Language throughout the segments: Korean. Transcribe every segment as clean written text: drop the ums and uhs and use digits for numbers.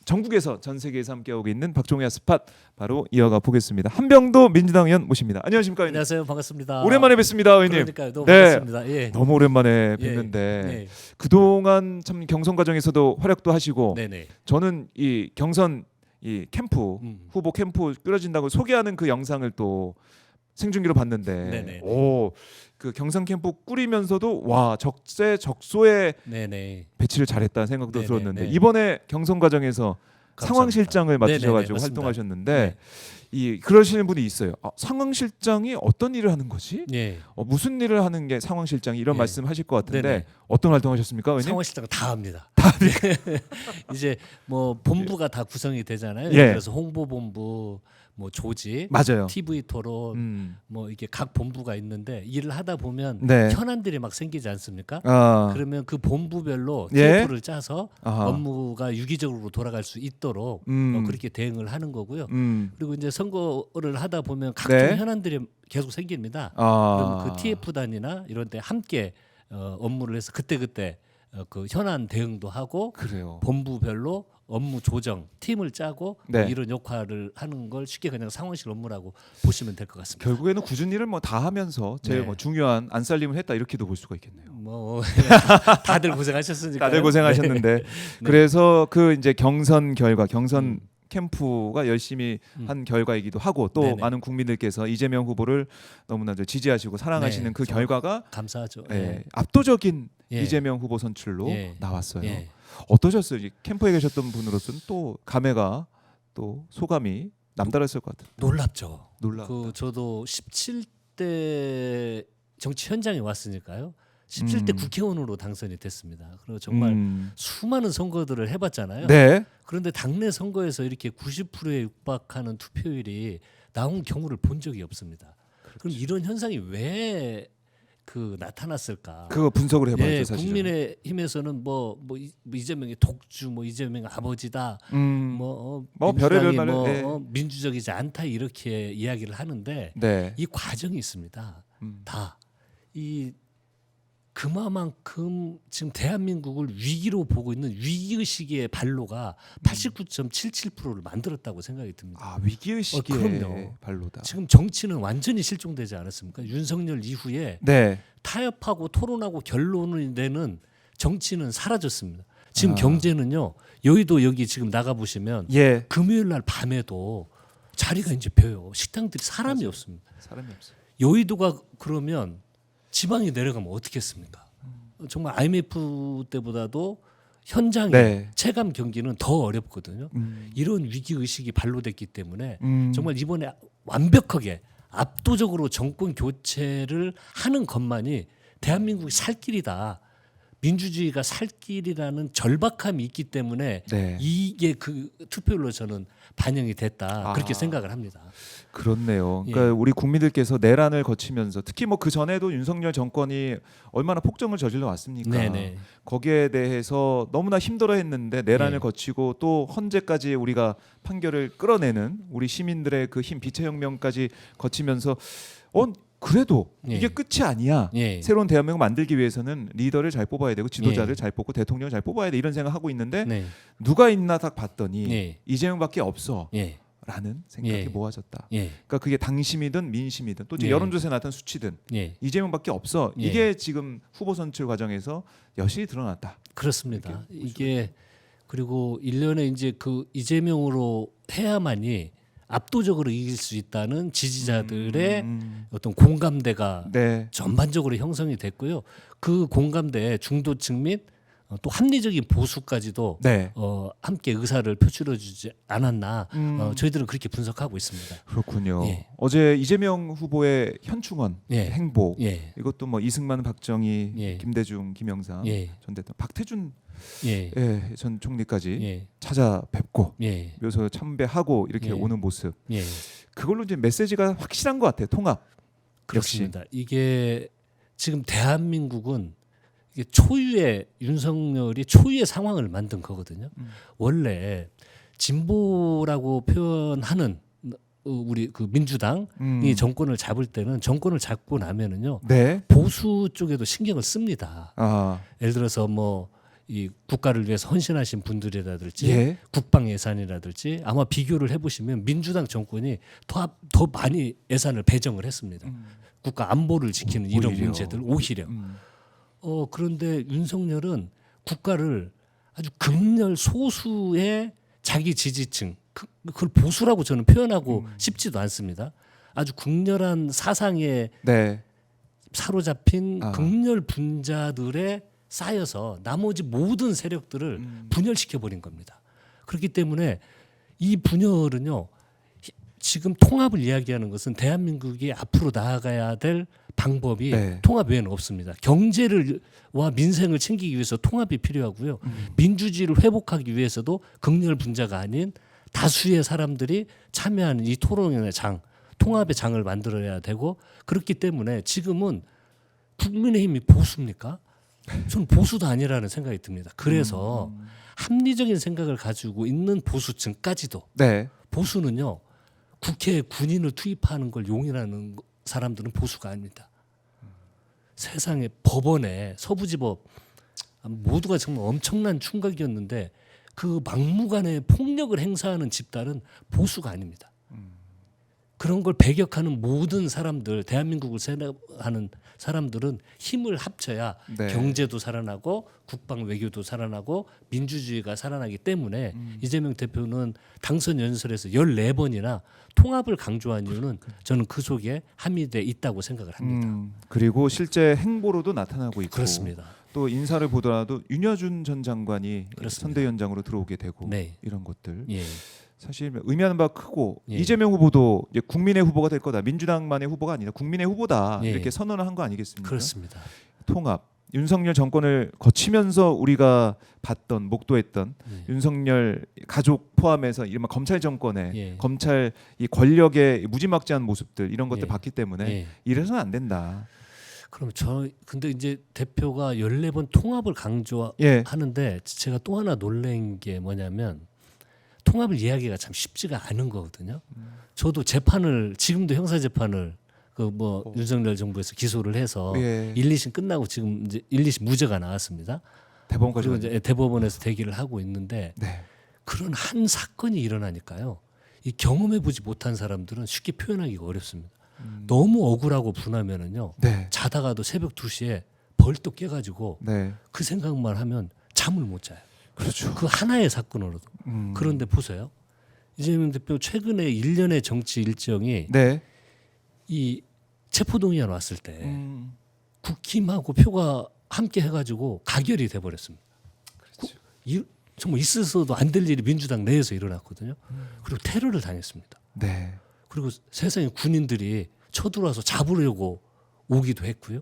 전국에서 전 세계에서 함께하고 있는 박종희의 스팟 바로 이어가 보겠습니다. 한병도 민주당 의원 모십니다. 안녕하십니까 의원님. 안녕하세요. 반갑습니다. 오랜만에 뵙습니다 의원님. 그러니까요. 너무 네. 반갑습니다. 예. 너무 오랜만에 예. 뵀는데 네. 그동안 참 경선 과정에서도 활약도 하시고 네네. 저는 이 경선 이 캠프 후보 캠프 꾸려진다고 소개하는 그 영상을 또 생중계로 봤는데 네네. 그 경선 캠프 꾸리면서도 와 적재적소에 네네. 배치를 잘했다는 생각도 네네. 들었는데 네. 이번에 경선 과정에서 감사합니다. 상황실장을 맡으셔가지고 네네네, 활동하셨는데 이 그러시는 분이 있어요. 상황실장이 어떤 일을 하는 거지? 예. 무슨 일을 하는 게 상황실장이 이런 예. 말씀하실 것 같은데 네네. 어떤 활동하셨습니까, 의원님? 상황실장 다 합니다. 이제 뭐 본부가 다 구성이 되잖아요. 예. 그래서 홍보본부, 뭐 조직, 맞아요. TV 토론, 뭐 이게 각 본부가 있는데 일을 하다 보면 네. 현안들이 막 생기지 않습니까? 아, 그러면 그 본부별로 예. TF를 짜서 아하. 업무가 유기적으로 돌아갈 수 있도록 그렇게 대응을 하는 거고요. 그리고 이제 선거를 하다 보면 각종 네. 현안들이 계속 생깁니다. 아. 그럼 그 TF단이나 이런 데 함께 업무를 해서 그때그때 그 현안 대응도 하고 그래요. 본부별로 업무 조정 팀을 짜고 네. 이런 역할을 하는 걸 쉽게 그냥 상황실 업무라고 보시면 될 것 같습니다. 결국에는 굳은 일을 뭐 다 하면서 제일 네. 뭐 중요한 안살림을 했다 이렇게도 볼 수가 있겠네요. 뭐 다들 고생하셨으니까. 다들 고생하셨는데 네. 그래서 그 이제 경선 결과 경선 캠프가 열심히 한 결과이기도 하고 또 네네. 많은 국민들께서 이재명 후보를 너무나 지지하시고 사랑하시는 네, 그 정말 결과가 감사하죠. 예, 압도적인 예. 이재명 후보 선출로 예. 나왔어요. 예. 어떠셨어요? 이 캠프에 계셨던 분으로서는 또 감회가 또 소감이 남다르실 것 같아요. 놀랍죠. 놀라. 그 저도 17대 정치 현장에 왔으니까요. 17대 국회의원으로 당선이 됐습니다. 그리고 정말 수많은 선거들을 해봤잖아요. 네. 그런데 당내 선거에서 이렇게 90%에 육박하는 투표율이 나온 경우를 본 적이 없습니다. 그럼 이런 현상이 왜 나타났을까? 그거 분석을 해봐야죠, 예, 사실. 국민의힘에서는 이재명이 독주, 이재명 아버지다, 뭐 민주당이 별의별 말을, 예. 민주적이지 않다 이렇게 이야기를 하는데 네. 이 과정이 있습니다. 다 이 그만큼 지금 대한민국을 위기로 보고 있는 위기의식의 발로가 89.77%를 만들었다고 생각이 듭니다. 아, 위기의식의 그럼요. 발로다. 지금 정치는 완전히 실종되지 않았습니까? 윤석열 이후에 네. 타협하고 토론하고 결론을 내는 정치는 사라졌습니다. 지금 아. 경제는요. 여의도 여기 지금 나가 보시면 예. 금요일 날 밤에도 자리가 이제 비어요. 식당들이 사람이 없습니다. 사람이 없어요. 여의도가 그러면 지방이 내려가면 어떻겠습니까? 정말 IMF 때보다도 현장의 네. 체감 경기는 더 어렵거든요. 이런 위기 의식이 발로됐기 때문에 정말 이번에 완벽하게 압도적으로 정권 교체를 하는 것만이 대한민국이 살 길이다. 민주주의가 살 길이라는 절박함이 있기 때문에 네. 이게 그 투표율로 저는 반영이 됐다. 그렇게 생각을 합니다. 그렇네요. 예. 그러니까 우리 국민들께서 내란을 거치면서 특히 뭐 그 전에도 윤석열 정권이 얼마나 폭정을 저질러 왔습니까? 네네. 거기에 대해서 너무나 힘들어했는데 내란을 예. 거치고 또 헌재까지 우리가 판결을 끌어내는 우리 시민들의 그 힘 비체혁명까지 거치면서 그래도 예. 이게 끝이 아니야. 예. 새로운 대한민국 만들기 위해서는 리더를 잘 뽑아야 되고 지도자를 예. 잘 뽑고 대통령을 잘 뽑아야 돼 이런 생각하고 있는데 네. 누가 있나 딱 봤더니 예. 이재명밖에 없어. 예. 라는 생각이 예. 모아졌다. 예. 그러니까 그게 당심이든 민심이든 또 이제 예. 여론조사에 나타난 수치든 예. 이재명밖에 없어. 예. 이게 지금 후보 선출 과정에서 여실히 드러났다. 그렇습니다. 이게 그리고 1년에 이제 그 이재명으로 해야만이 압도적으로 이길 수 있다는 지지자들의 어떤 공감대가 네. 전반적으로 형성이 됐고요. 그 공감대에 중도층 및 또 합리적인 보수까지도 네. 함께 의사를 표출해주지 않았나 저희들은 그렇게 분석하고 있습니다. 그렇군요. 예. 어제 이재명 후보의 현충원 예. 행보 예, 이것도 뭐 이승만, 박정희, 예. 김대중, 김영삼 예, 전 대통령, 박태준 예, 전 총리까지 예, 찾아뵙고 예, 묘소 참배하고 이렇게 예. 오는 모습. 예. 그걸로 이제 메시지가 확실한 것 같아요. 통합. 그렇습니다. 이게 지금 대한민국은 이게 초유의 윤석열이 초유의 상황을 만든 거거든요. 원래 진보라고 표현하는 우리 그 민주당이 정권을 잡을 때는 정권을 잡고 나면은요 네. 보수 쪽에도 신경을 씁니다. 아. 예를 들어서 뭐 이 국가를 위해서 헌신하신 분들이라든지 예. 국방 예산이라든지 아마 비교를 해보시면 민주당 정권이 더 많이 예산을 배정을 했습니다. 국가 안보를 지키는 이런 오히려. 문제들 오히려. 그런데 윤석열은 국가를 아주 극렬 소수의 자기 지지층 그걸 보수라고 저는 표현하고 싶지도 않습니다. 아주 극렬한 사상에 네. 사로잡힌 극렬 분자들에 쌓여서 나머지 모든 세력들을 분열시켜 버린 겁니다. 그렇기 때문에 이 분열은요. 지금 통합을 이야기하는 것은 대한민국이 앞으로 나아가야 될 방법이 네. 통합 외에는 없습니다. 경제와 민생을 챙기기 위해서 통합이 필요하고요. 민주주의를 회복하기 위해서도 극렬 분자가 아닌 다수의 사람들이 참여하는 이 토론의 장, 통합의 장을 만들어야 되고 그렇기 때문에 지금은 국민의힘이 보수입니까? 저는 보수도 아니라는 생각이 듭니다. 그래서 합리적인 생각을 가지고 있는 보수층까지도 네. 보수는요. 국회에 군인을 투입하는 걸 용인하는 사람들은 보수가 아닙니다. 세상에 법원에 서부지법 모두가 정말 엄청난 충격이었는데 그 막무가내 폭력을 행사하는 집단은 보수가 아닙니다. 그런 걸 배격하는 모든 사람들, 대한민국을 생각하는 사람들은 힘을 합쳐야 네. 경제도 살아나고 국방 외교도 살아나고 민주주의가 살아나기 때문에 이재명 대표는 당선 연설에서 14번이나 통합을 강조한 이유는 저는 그 속에 함의돼 있다고 생각을 합니다. 그리고 실제 행보로도 나타나고 있고 그렇습니다. 또 인사를 보더라도 윤여준 전 장관이 그렇습니다. 선대위원장으로 들어오게 되고 네. 이런 것들 예. 사실 의미하는 바가 크고 예. 이재명 후보도 이제 국민의 후보가 될 거다. 민주당만의 후보가 아니라 국민의 후보다 예. 이렇게 선언을 한 거 아니겠습니까? 그렇습니다. 통합. 윤석열 정권을 거치면서 우리가 봤던 목도했던 예. 윤석열 가족 포함해서 이른바 검찰 정권의 예. 검찰 이 권력의 무지막지한 모습들 이런 것들 예. 봤기 때문에 예. 이래서는 안 된다. 그럼 근데 이제 대표가 14번 통합을 예. 강조하는데 제가 또 하나 놀란 게 뭐냐면 통합을 이야기가 참 쉽지가 않은 거거든요. 저도 재판을 지금도 형사 재판을 그 뭐 윤석열 정부에서 기소를 해서 예. 1, 2심 끝나고 지금 이제 1, 2심 무죄가 나왔습니다. 대법원까지 그리고 갔네. 이제 대법원에서 대기를 하고 있는데 네. 그런 한 사건이 일어나니까요. 이 경험해 보지 못한 사람들은 쉽게 표현하기가 어렵습니다. 너무 억울하고 분하면은요. 네. 자다가도 새벽 2시에 벌떡 깨가지고 네. 그 생각만 하면 잠을 못 자요. 그렇죠. 그 하나의 사건으로도. 그런데 보세요. 이재명 대표 최근에 1년의 정치 일정이 네. 이 체포동의안 왔을 때 국힘하고 표가 함께 해가지고 가결이 돼버렸습니다. 정말 있어서도 안 될 일이 민주당 내에서 일어났거든요. 그리고 테러를 당했습니다. 네. 그리고 세상에 군인들이 쳐들어와서 잡으려고 오기도 했고요.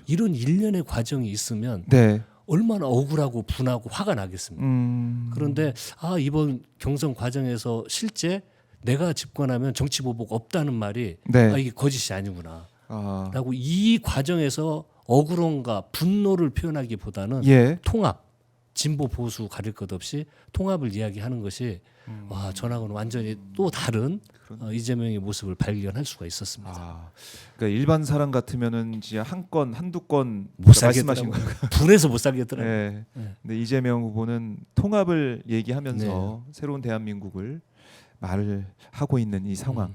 이런 1년의 과정이 있으면 네. 얼마나 억울하고 분하고 화가 나겠습니까? 그런데 이번 경선 과정에서 실제 내가 집권하면 정치 보복 없다는 말이 네. 이게 거짓이 아니구나. 아. 라고 이 과정에서 억울함과 분노를 표현하기보다는 예. 통합, 진보 보수 가릴 것 없이 통합을 이야기하는 것이 전하고는 완전히 또 다른 이재명의 모습을 발견할 수가 있었습니다. 아. 그러니까 일반 사람 같으면은 진짜 한 건 한두 건 못 말씀하신 살겠더라고요. 거. 분해서 못 살겠더라고요. 네. 네. 근데 이재명 후보는 통합을 얘기하면서 새로운 대한민국을 말을 하고 있는 이 상황.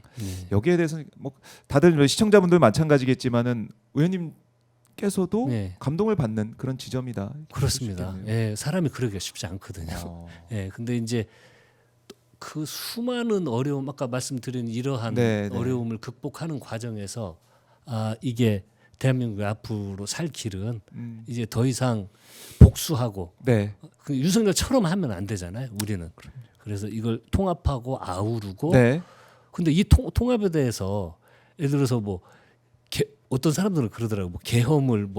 여기에 대해서 뭐 다들 시청자분들 마찬가지겠지만은 의원님께서도 네. 감동을 받는 그런 지점이다. 그렇습니다. 예, 사람이 그러기가 쉽지 않거든요. 어. 예, 근데 이제 그 수많은 어려움 아까 말씀드린 이러한 네, 네. 어려움을 극복하는 과정에서 이게 대한민국의 앞으로 살 길은 이제 더 이상 복수하고 네. 그 윤석열처럼 하면 안 되잖아요. 우리는. 그래서 이걸 통합하고 아우르고 네. 근데 이 통합에 대해서 예를 들어서 뭐 어떤 사람들은 그러더라고요. 뭐 계엄을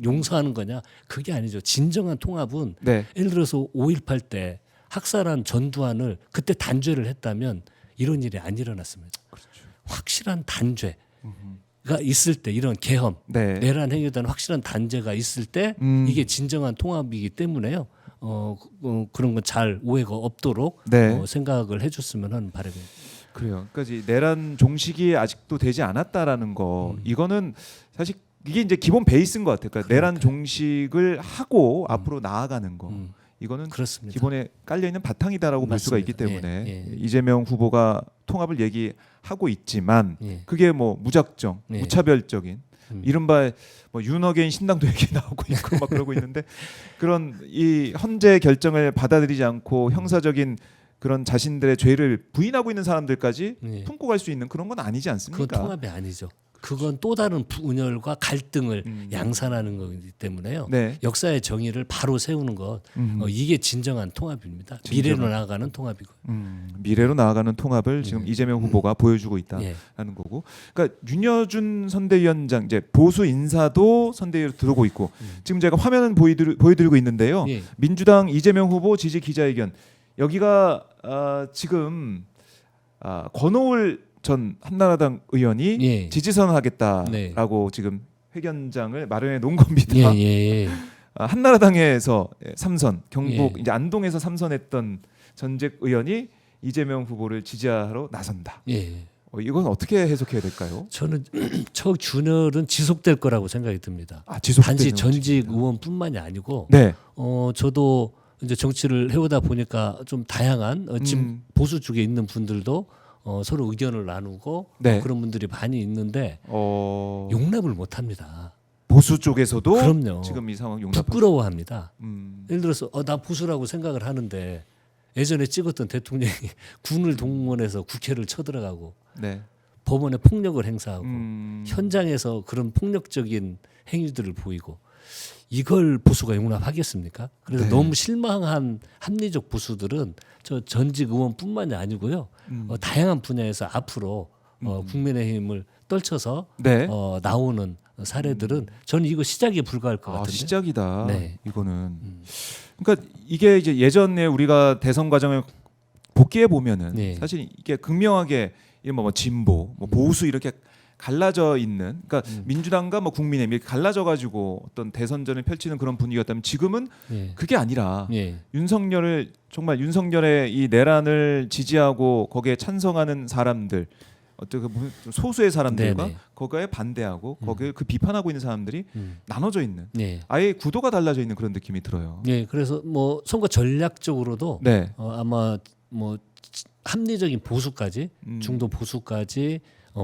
용서하는 거냐? 그게 아니죠. 진정한 통합은 네. 예를 들어서 5.18 때 학살한 전두환을 그때 단죄를 했다면 이런 일이 안 일어났습니다. 그렇죠. 확실한 단죄가 있을 때 이런 계엄, 네. 내란 행위에 대한 확실한 단죄가 있을 때 이게 진정한 통합이기 때문에요. 그런 건 잘 오해가 없도록 네. 생각을 해줬으면 하는 바람입니다. 그래요. 그러니까 이 내란 종식이 아직도 되지 않았다라는 거 이거는 사실 이게 이제 기본 베이스인 것 같아요. 그러니까 내란 그러니까요. 종식을 하고 앞으로 나아가는 거. 이거는 그렇습니다. 기본에 깔려 있는 바탕이다라고 볼 수가 있기 맞습니다. 때문에 예. 이재명 후보가 통합을 얘기하고 있지만 예. 그게 뭐 무작정, 예. 무차별적인 이른바 뭐 윤어게인 신당도 얘기 나오고 있고 막 그러고 있는데 그런 이 헌재 결정을 받아들이지 않고 형사적인 그런 자신들의 죄를 부인하고 있는 사람들까지 예. 품고 갈 수 있는 그런 건 아니지 않습니까? 그건 통합이 아니죠. 그건 또 다른 분열과 갈등을 양산하는 거기 때문에요. 네. 역사의 정의를 바로 세우는 것 이게 진정한 통합입니다. 진정한. 미래로 나아가는 통합이고. 미래로 나아가는 통합을 지금 이재명 후보가 보여주고 있다라는 예. 거고. 그러니까 윤여준 선대위원장 이제 보수 인사도 선대위로 들어오고 있고 지금 제가 화면은 보여드리고 있는데요. 예. 민주당 이재명 후보 지지 기자회견 여기가 지금 권오을 전 한나라당 의원이 예. 지지선언하겠다라고 지금 회견장을 마련해 놓은 겁니다. 예, 예. 한나라당에서 3선, 경북 예. 이제 안동에서 3선했던 전직 의원이 이재명 후보를 지지하러 나선다. 예. 이건 어떻게 해석해야 될까요? 저는 저 균열은 지속될 거라고 생각이 듭니다. 지속되는 단지 전직 것입니다. 의원뿐만이 아니고 네. 저도 이제 정치를 해오다 보니까 좀 다양한 지금 보수 쪽에 있는 분들도 서로 의견을 나누고 네. 그런 분들이 많이 있는데 용납을 못합니다. 보수 쪽에서도 그럼요. 지금 이 상황 용납 부끄러워합니다. 예를 들어서 나 보수라고 생각을 하는데 예전에 찍었던 대통령이 군을 동원해서 국회를 쳐들어가고 네. 법원에 폭력을 행사하고 현장에서 그런 폭력적인 행위들을 보이고 이걸 보수가 용납하겠습니까? 그래서 네. 너무 실망한 합리적 보수들은 저 전직 의원뿐만이 아니고요. 다양한 분야에서 앞으로 국민의힘을 떨쳐서 네. 나오는 사례들은 저는 이거 시작에 불과할 것 같은데. 시작이다. 네. 이거는. 그러니까 이게 이제 예전에 우리가 대선 과정을 복귀해 보면은 네. 사실 이게 극명하게 뭐 진보, 뭐 보수 이렇게 갈라져 있는, 그러니까 민주당과 뭐 국민의힘 이렇게 갈라져 가지고 어떤 대선전을 펼치는 그런 분위기였다면 지금은 예. 그게 아니라 예. 윤석열을 정말 윤석열의 이 내란을 지지하고 거기에 찬성하는 사람들, 어떤 그 소수의 사람들과 네네. 거기에 반대하고 거기에 그 비판하고 있는 사람들이 나눠져 있는, 예. 아예 구도가 달라져 있는 그런 느낌이 들어요. 예. 그래서 뭐 선거 전략적으로도 네. 아마 뭐 합리적인 보수까지 중도 보수까지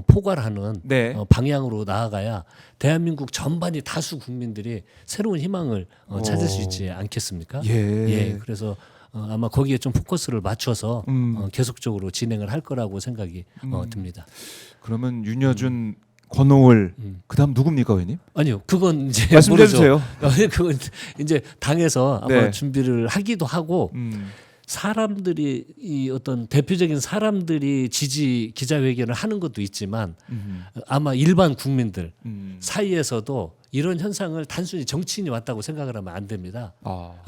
포괄하는 네. 방향으로 나아가야 대한민국 전반이 다수 국민들이 새로운 희망을 찾을 수 있지 않겠습니까? 예. 그래서 아마 거기에 좀 포커스를 맞춰서 계속적으로 진행을 할 거라고 생각이 듭니다. 그러면 윤여준, 권오을, 그다음 누굽니까, 의원님? 아니요, 그건 이제 말씀 좀 모르죠. 해주세요. 그건 이제 당에서 아마 네. 준비를 하기도 하고 사람들이 이 어떤 대표적인 사람들이 지지 기자회견을 하는 것도 있지만 아마 일반 국민들 사이에서도 이런 현상을 단순히 정치인이 왔다고 생각을 하면 안 됩니다.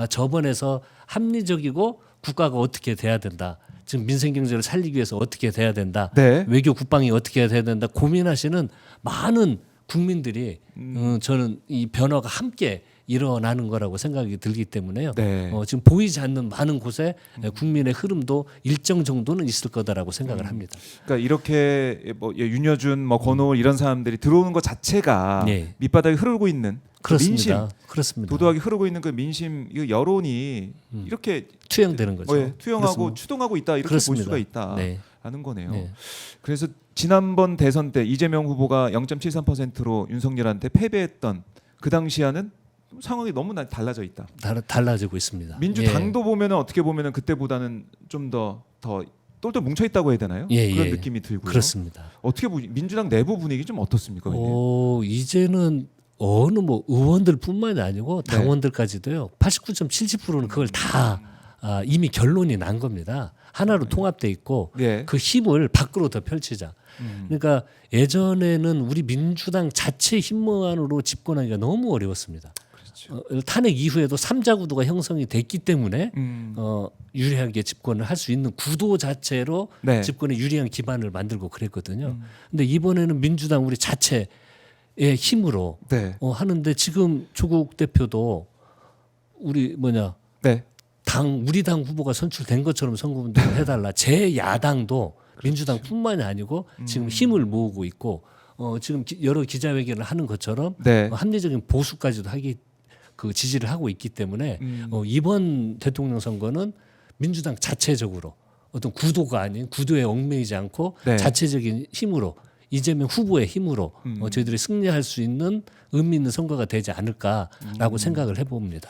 저번에서 합리적이고 국가가 어떻게 돼야 된다. 지금 민생 경제를 살리기 위해서 어떻게 돼야 된다. 네. 외교 국방이 어떻게 돼야 된다. 고민하시는 많은 국민들이 저는 이 변화가 함께 일어나는 거라고 생각이 들기 때문에요. 네. 지금 보이지 않는 많은 곳에 국민의 흐름도 일정 정도는 있을 거다라고 생각을 합니다. 그러니까 이렇게 뭐 윤여준, 뭐 권오을 이런 사람들이 들어오는 것 자체가 네. 밑바닥에 흐르고 있는 그 그렇습니다. 민심, 그렇습니다. 도도하게 흐르고 있는 그 민심, 이 여론이 이렇게 투영되는 거죠. 투영하고 그렇습니다. 추동하고 있다, 이렇게 그렇습니다. 볼 수가 네. 있다라는 거네요. 네. 그래서 지난번 대선 때 이재명 후보가 0.73%로 윤석열한테 패배했던 그 당시와는 상황이 너무 달라져 있다. 달라지고 있습니다. 민주당도 보면은 어떻게 보면은 그때보다는 좀 더 똘똘 뭉쳐 있다고 해야 되나요? 예, 그런 예. 느낌이 들고요. 그렇습니다. 어떻게 민주당 내부 분위기 좀 어떻습니까? 의원님? 이제는 어느 뭐 의원들뿐만이 아니고 네. 당원들까지도요. 89.77%는 그걸 다 이미 결론이 난 겁니다. 하나로 통합돼 있고 네. 그 힘을 밖으로 더 펼치자. 그러니까 예전에는 우리 민주당 자체 힘만으로 집권하기가 너무 어려웠습니다. 탄핵 이후에도 3자 구도가 형성이 됐기 때문에 유리하게 집권을 할 수 있는 구도 자체로 네. 집권에 유리한 기반을 만들고 그랬거든요. 근데 이번에는 민주당 우리 자체의 힘으로 네. 하는데 지금 조국 대표도 우리 네. 우리 당 후보가 선출된 것처럼 선거운동을 해달라. 제 야당도 민주당뿐만이 아니고 지금 힘을 모으고 있고 지금 여러 기자회견을 하는 것처럼 네. 합리적인 보수까지도 그 지지를 하고 있기 때문에 이번 대통령 선거는 민주당 자체적으로 어떤 구도가 아닌 구도에 얽매이지 않고 네. 자체적인 힘으로 이재명 후보의 힘으로 저희들이 승리할 수 있는 의미 있는 선거가 되지 않을까라고 생각을 해봅니다.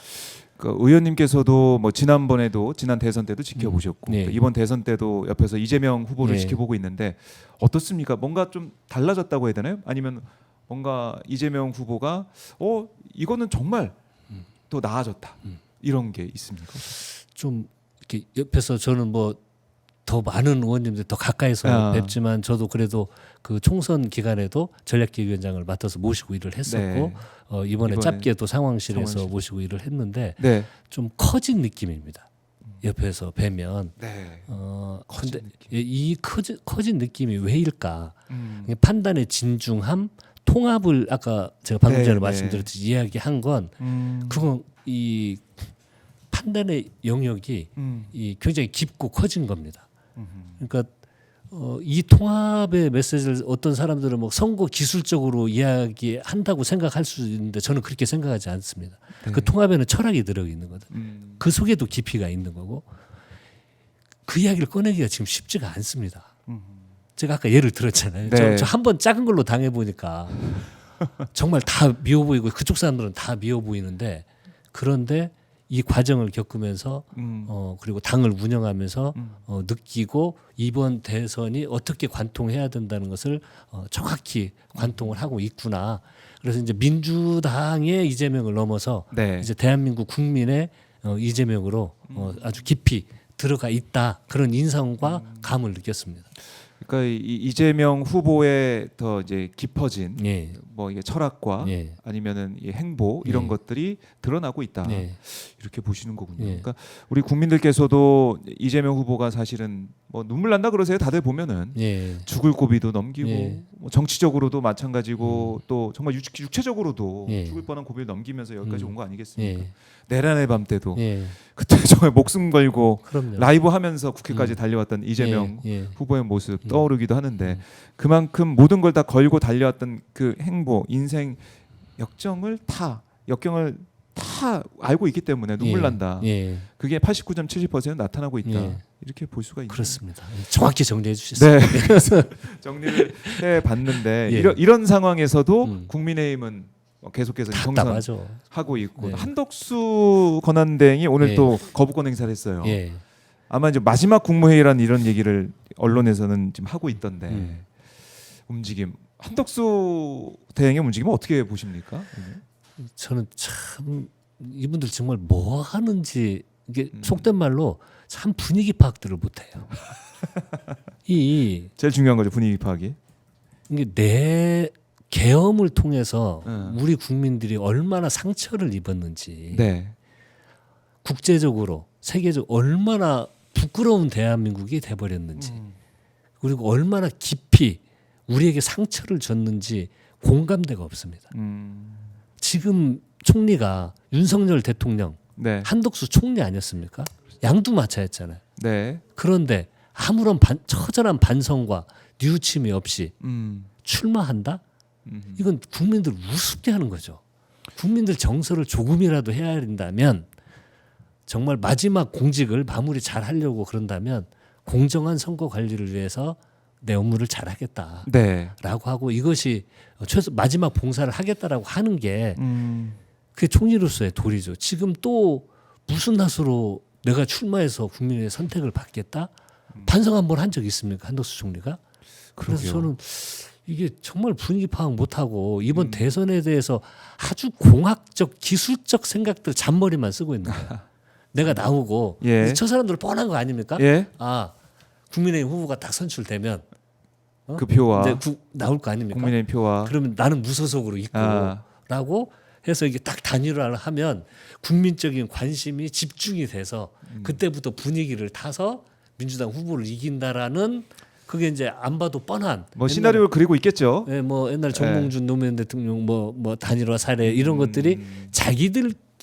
그 의원님께서도 뭐 지난번에도 지난 대선 때도 지켜보셨고 네. 또 이번 대선 때도 옆에서 이재명 후보를 네. 지켜보고 있는데 어떻습니까? 뭔가 좀 달라졌다고 해야 되나요? 아니면 뭔가 이재명 후보가 이거는 정말 더 나아졌다 이런 게 있습니까? 좀 이렇게 옆에서 저는 뭐 더 많은 의원님들 더 가까이서 뵙지만 저도 그래도 그 총선 기간에도 전략기획위원장을 맡아서 모시고 일을 했었고 네. 이번에 짧게 또 상황실에서 상황실. 모시고 일을 했는데 네. 좀 커진 느낌입니다. 옆에서 뵈면 네. 근데 느낌. 이 커진 느낌이 왜일까? 판단의 진중함, 통합을 아까 제가 방금 네, 전에 네. 말씀드렸듯이 이야기한 건 그건 이 판단의 영역이 이 굉장히 깊고 커진 겁니다. 그러니까 이 통합의 메시지를 어떤 사람들은 뭐 선거 기술적으로 이야기한다고 생각할 수 있는데 저는 그렇게 생각하지 않습니다. 네. 그 통합에는 철학이 들어 있는 거든. 그 속에도 깊이가 있는 거고 그 이야기를 꺼내기가 지금 쉽지가 않습니다. 제가 아까 예를 들었잖아요. 네. 저 한 번 작은 걸로 당해 보니까 정말 다 미워 보이고 그쪽 사람들은 다 미워 보이는데 그런데 이 과정을 겪으면서 그리고 당을 운영하면서 느끼고 이번 대선이 어떻게 관통해야 된다는 것을 정확히 관통을 하고 있구나. 그래서 이제 민주당의 이재명을 넘어서 네. 이제 대한민국 국민의 이재명으로 아주 깊이 들어가 있다. 그런 인상과 감을 느꼈습니다. 그러니까 이재명 후보의 더 이제 깊어진 예. 뭐 이게 철학과 예. 아니면은 이 행보 이런 예. 것들이 드러나고 있다. 예. 이렇게 보시는 거군요. 예. 그러니까 우리 국민들께서도 이재명 후보가 사실은 뭐 눈물 난다 그러세요. 다들 보면은 예. 죽을 고비도 넘기고 예. 뭐 정치적으로도 마찬가지고 또 정말 육체적으로도 예. 죽을 뻔한 고비를 넘기면서 여기까지 온 거 아니겠습니까? 예. 내란의 밤 때도 예. 그때 정말 목숨 걸고 그럼요. 라이브 하면서 국회까지 달려왔던 이재명 예. 예. 후보의 모습 떠오르기도 하는데 그만큼 모든 걸 다 걸고 달려왔던 그 행보, 인생 역경을 다 알고 있기 때문에 눈물 예. 난다. 예. 그게 89.70% 나타나고 있다. 예. 이렇게 볼 수가 있네요. 그렇습니다. 정확히 정리해 주셨어요. 네. 그래서 정리를 해 봤는데 예. 이런 상황에서도 국민의힘은 계속해서 답답하죠. 경선하고 있고 네. 한덕수 권한대행이 오늘 예. 또 거부권 행사를 했어요. 예. 아마 이제 마지막 국무회의란 이런 얘기를 언론에서는 지금 하고 있던데 움직임 한덕수 대행의 움직임은 어떻게 보십니까? 저는 참 이분들 정말 뭐 하는지 이게 속된 말로 참 분위기 파악들을 못해요. 이 제일 중요한 거죠 분위기 파악이. 이게 내 계엄을 통해서 음. 우리 국민들이 얼마나 상처를 입었는지 네. 국제적으로 세계적으로 얼마나 부끄러운 대한민국이 돼버렸는지 그리고 얼마나 깊이 우리에게 상처를 줬는지 공감대가 없습니다. 지금 총리가 윤석열 대통령, 네. 한덕수 총리 아니었습니까? 양두마차였잖아요. 네. 그런데 아무런 처절한 반성과 뉘우침이 없이 출마한다? 이건 국민들 우습게 하는 거죠. 국민들 정서를 조금이라도 헤아린다면 정말 마지막 공직을 마무리 잘 하려고 그런다면 공정한 선거 관리를 위해서 내 업무를 잘 하겠다라고 네. 하고 이것이 최소 마지막 봉사를 하겠다라고 하는 게 그게 총리로서의 도리죠. 지금 또 무슨 낯으로 내가 출마해서 국민의 선택을 받겠다? 반성 한번 한 적 있습니까? 한덕수 총리가? 그래서 그러게요. 저는 이게 정말 분위기 파악 못하고 이번 대선에 대해서 아주 공학적 기술적 생각들 잔머리만 쓰고 있는 거예요. 내가 나오고 예. 저 사람들 뻔한 거 아닙니까? 예. 아 국민의힘 후보가 딱 선출되면 그 표와 이제 나올 거 아닙니까? 국민의힘 표와 그러면 나는 무소속으로 있고라고 해서 이게 딱 단일화를 하면 국민적인 관심이 집중이 돼서 그때부터 분위기를 타서 민주당 후보를 이긴다라는 그게 이제 안 봐도 뻔한 뭐 시나리오를 그리고 있겠죠. 예, 뭐 옛날 정몽준 노무현 대통령 뭐 단일화 사례 이런 것들이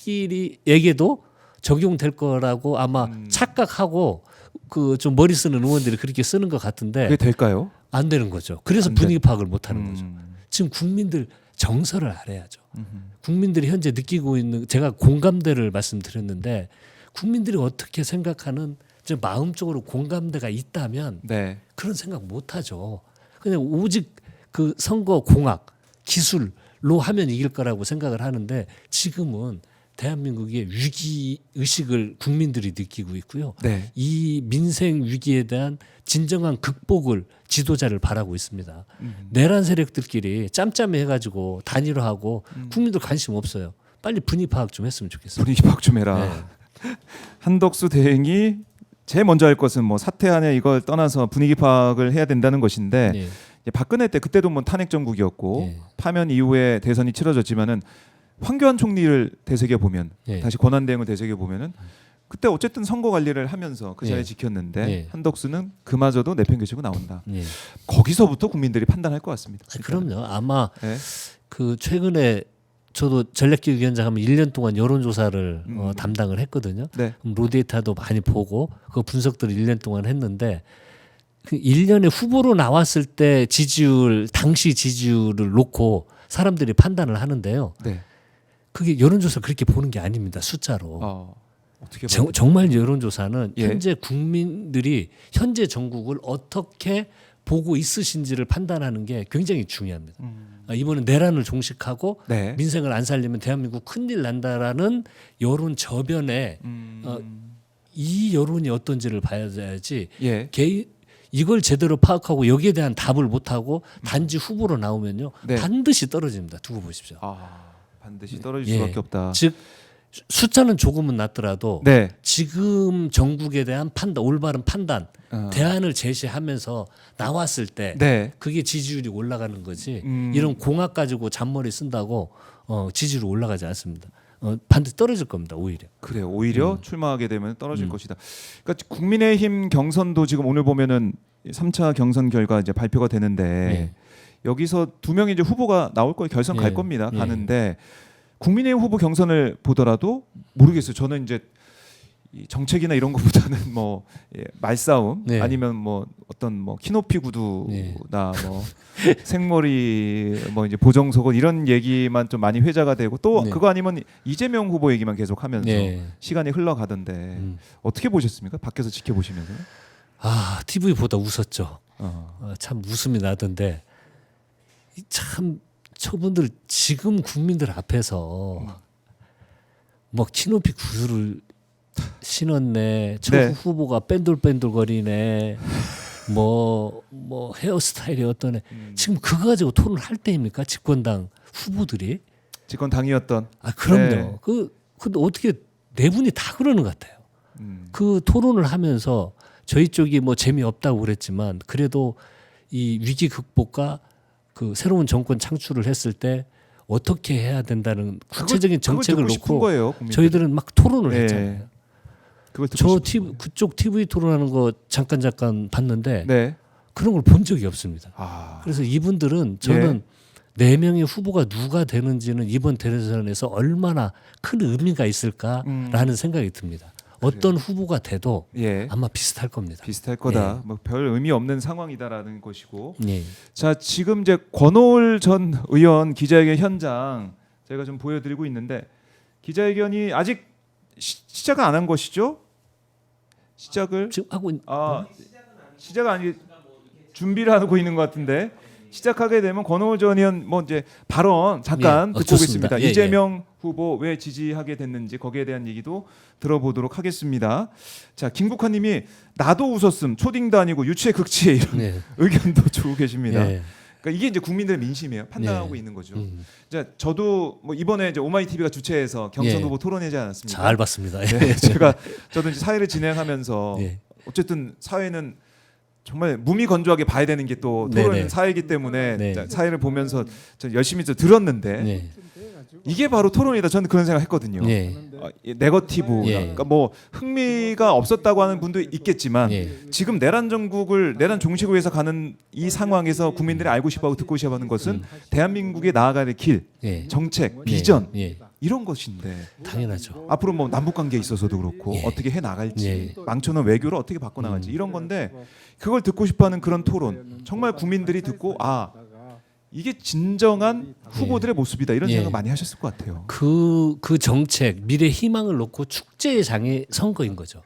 자기들끼리에게도 적용될 거라고 아마 착각하고 그 좀 머리 쓰는 의원들이 그렇게 쓰는 것 같은데 그게 될까요? 안 되는 거죠. 그래서 안 분위기 파악을 못 하는 거죠. 지금 국민들 정서를 알아야죠. 국민들이 현재 느끼고 있는 제가 공감대를 말씀드렸는데 국민들이 어떻게 생각하는 좀 마음적으로 공감대가 있다면 네. 그런 생각 못 하죠. 그냥 오직 그 선거 공학 기술로 하면 이길 거라고 생각을 하는데 지금은 대한민국의 위기 의식을 국민들이 느끼고 있고요. 네. 이 민생 위기에 대한 진정한 극복을 지도자를 바라고 있습니다. 내란 세력들끼리 짬짬해가지고 단일화하고 국민들 관심 없어요. 빨리 분위 파악 좀 했으면 좋겠어요. 분위기 파악 좀 해라. 네. 한덕수 대행이 제일 먼저 할 것은 뭐 사퇴하냐 이걸 떠나서 분위기 파악을 해야 된다는 것인데 네. 이제 박근혜 때 그때도 뭐 탄핵 정국이었고 네. 파면 이후에 대선이 치러졌지만은 황교안 총리를 되새겨 보면 네. 다시 권한 대행을 되새겨 보면은 그때 어쨌든 선거 관리를 하면서 그 자리에 네. 지켰는데 네. 한덕수는 그마저도 내팽개치고 나온다. 네. 거기서부터 국민들이 판단할 것 같습니다. 그럼요. 아마 네. 그 최근에 저도 전략기획위원장 하면 1년 동안 여론조사를 담당을 했거든요. 네. 그럼 로데이터도 많이 보고 그 분석들을 1년 동안 했는데 그 1년에 후보로 나왔을 때 지지율 당시 지지율을 놓고 사람들이 판단을 하는데요. 네. 그게 여론조사 그렇게 보는 게 아닙니다. 숫자로. 어떻게 봐요? 정말 여론조사는 예. 현재 국민들이 현재 정국을 어떻게 보고 있으신지를 판단하는 게 굉장히 중요합니다. 이번에 내란을 종식하고 네. 민생을 안 살리면 대한민국 큰일 난다라는 여론 저변에 이 여론이 어떤지를 봐야지 예. 이걸 제대로 파악하고 여기에 대한 답을 못하고 단지 후보로 나오면요 네. 반드시 떨어집니다. 두고 보십시오. 반드시 떨어질 예. 수밖에 없다. 즉 숫자는 조금은 낮더라도 네. 지금 정국에 대한 판단, 올바른 판단, 어. 대안을 제시하면서 나왔을 때 네. 그게 지지율이 올라가는 거지. 음. 이런 공학 가지고 잔머리 쓴다고 지지율이 올라가지 않습니다. 반드시 떨어질 겁니다. 오히려. 그래요. 오히려 출마하게 되면 떨어질 것이다. 그러니까 국민의힘 경선도 지금 오늘 보면은 3차 경선 결과 이제 발표가 되는데 예. 여기서 두 명의 이제 후보가 나올 거예요. 결선 갈 예. 겁니다. 예. 가는데 국민의힘 후보 경선을 보더라도 모르겠어요. 저는 이제 이 정책이나 이런 것보다는 뭐 말싸움 네. 아니면 뭐 어떤 뭐 키높이 구두나 네. 뭐 생머리 뭐 이제 보정속옷 이런 얘기만 좀 많이 회자가 되고 또 네. 그거 아니면 이재명 후보 얘기만 계속 하면서 네. 시간이 흘러가던데 어떻게 보셨습니까? 밖에서 지켜보시면서. TV보다 웃었죠. 참 웃음이 나던데 참 저분들 지금 국민들 앞에서 뭐 키높이 구두를 신었네. 저 네. 후보가 뺀돌뺀돌거리네. 뭐 헤어스타일이 어떠네. 지금 그거 가지고 토론을 할 때입니까? 집권당 후보들이? 집권 당이었던. 그럼요. 네. 근데 어떻게 네 분이 다 그러는 것 같아요. 그 토론을 하면서 저희 쪽이 뭐 재미없다고 그랬지만 그래도 이 위기 극복과 그 새로운 정권 창출을 했을 때 어떻게 해야 된다는 구체적인 정책을 그걸 듣고 싶은 놓고 거예요, 국민들이. 저희들은 막 토론을 네. 했잖아요. 그걸 듣고 그쪽 TV 토론하는 거 잠깐 봤는데 네. 그런 걸 본 적이 없습니다. 아. 그래서 이분들은 저는 네 명의 후보가 누가 되는지는 이번 대선에서 얼마나 큰 의미가 있을까라는 생각이 듭니다. 어떤 후보가 돼도 예. 아마 비슷할 겁니다. 비슷할 거다. 뭐 별 의미 없는 상황이다라는 것이고. 예. 자, 지금 이제 권오을 전 의원 기자회견 현장 저희가 좀 보여드리고 있는데 기자회견이 아직 시작을 안 한 것이죠? 시작을 지금 하고 시작 아니 준비를 하고 있는 것 같은데 시작하게 되면 권오을 전 의원 뭐 이제 발언 잠깐 듣고 좋습니다. 오겠습니다. 이재명 후보 왜 지지하게 됐는지 거기에 대한 얘기도 들어보도록 하겠습니다. 자, 김국환님이 나도 웃었음 초딩도 아니고 유치의 극치에 이런 의견도 주고 계십니다. 그러니까 이게 이제 국민들의 민심이에요. 판단하고 있는 거죠. 자, 저도 뭐 이번에 이제 오마이 TV가 주최해서 경선 후보 토론회지 않았습니까? 잘 봤습니다. 네, 저도 이제 사회를 진행하면서 어쨌든 사회는 정말 무미건조하게 봐야 되는 게 또 토론은 사회이기 때문에 자, 사회를 보면서 저 열심히 좀 들었는데 이게 바로 토론이다. 저는 그런 생각했거든요. 네거티브, 그러니까 뭐 흥미가 없었다고 하는 분도 있겠지만 지금 내란 종식을 위해서 가는 이 상황에서 국민들이 알고 싶어하고 듣고 싶어하는 것은 대한민국에 나아가야 될 길, 정책, 비전 이런 것인데 당연하죠. 앞으로 뭐 남북 관계에 있어서도 그렇고 어떻게 해 나갈지 망쳐놓은 외교를 어떻게 바꿔 나갈지 이런 건데 그걸 듣고 싶어하는 그런 토론 정말 국민들이 듣고 이게 진정한 후보들의 모습이다 이런 예. 생각 많이 하셨을 것 같아요. 그 정책 미래 희망을 놓고 축제의 장의 선거인 거죠.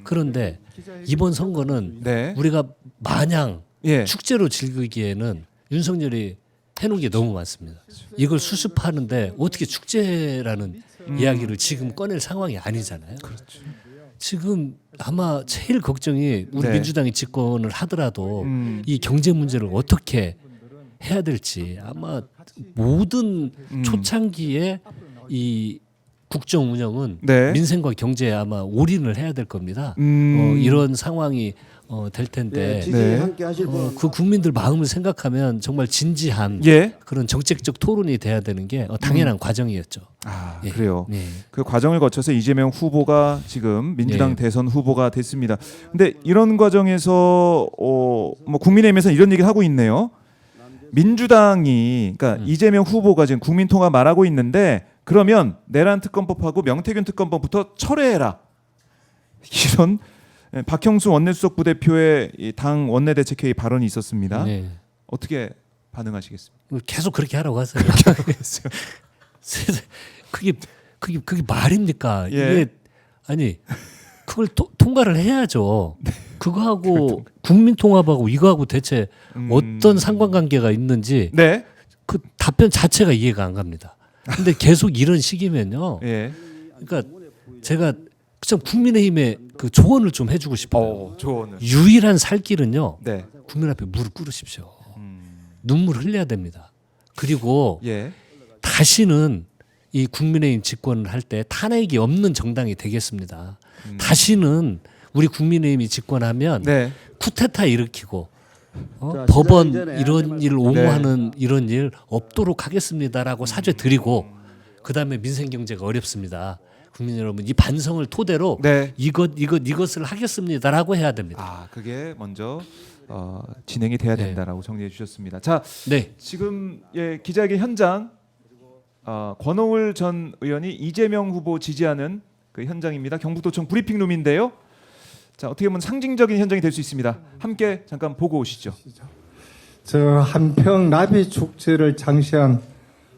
그런데 이번 선거는 네. 우리가 마냥 예. 축제로 즐기기에는 윤석열이 해놓은 게 너무 많습니다. 이걸 수습하는데 어떻게 축제라는 이야기를 지금 꺼낼 상황이 아니잖아요. 그렇죠. 지금 아마 제일 걱정이 우리 네. 민주당이 집권을 하더라도 이 경제 문제를 어떻게 해야 될지 아마 모든 초창기에 이 국정 운영은 네. 민생과 경제에 아마 올인을 해야 될 겁니다. 이런 상황이 될 텐데 네. 함께 하실 분. 그 국민들 마음을 생각하면 정말 진지한 예. 그런 정책적 토론이 돼야 되는 게 당연한 과정이었죠. 아, 예. 그래요. 네. 그 과정을 거쳐서 이재명 후보가 지금 민주당 예. 대선 후보가 됐습니다. 근데 이런 과정에서 뭐 국민의힘에서 이런 얘기를 하고 있네요. 민주당이 그러니까 이재명 후보가 지금 국민통합 말하고 있는데 그러면 내란 특검법하고 명태균 특검법부터 철회해라. 이런 박형수 원내수석 부대표의 이 당 원내대책회의 발언이 있었습니다. 네. 어떻게 반응하시겠습니까? 계속 그렇게 하라고 하세요. 그게 말입니까? 예. 이게 아니 그걸 통과를 해야죠. 그거하고 국민통합하고 이거하고 대체 어떤 상관관계가 있는지 네. 그 답변 자체가 이해가 안 갑니다. 근데 계속 이런 식이면요. 예. 그러니까 제가 참 국민의힘에 그 조언을 좀 해주고 싶어요. 조언을. 유일한 살 길은요. 네. 국민 앞에 무릎 꿇으십시오. 눈물 흘려야 됩니다. 그리고 예. 다시는 이 국민의힘 집권을 할 때 탄핵이 없는 정당이 되겠습니다. 다시는 우리 국민의힘이 집권하면 네. 쿠데타 일으키고 자, 법원 시작하기 전에 이런 일 옹호하는 이런 일 없도록 하겠습니다라고 사죄 드리고 그다음에 민생 경제가 어렵습니다. 국민 여러분 이 반성을 토대로 네. 이것을 하겠습니다라고 해야 됩니다. 아, 그게 먼저 진행이 돼야 네. 된다라고 정리해 주셨습니다. 자, 네. 지금 기자회견 현장 권오을 전 의원이 이재명 후보 지지하는 그 현장입니다. 경북도청 브리핑룸인데요. 자, 어떻게 보면 상징적인 현장이 될 수 있습니다. 함께 잠깐 보고 오시죠. 저 한평 나비 축제를 장시한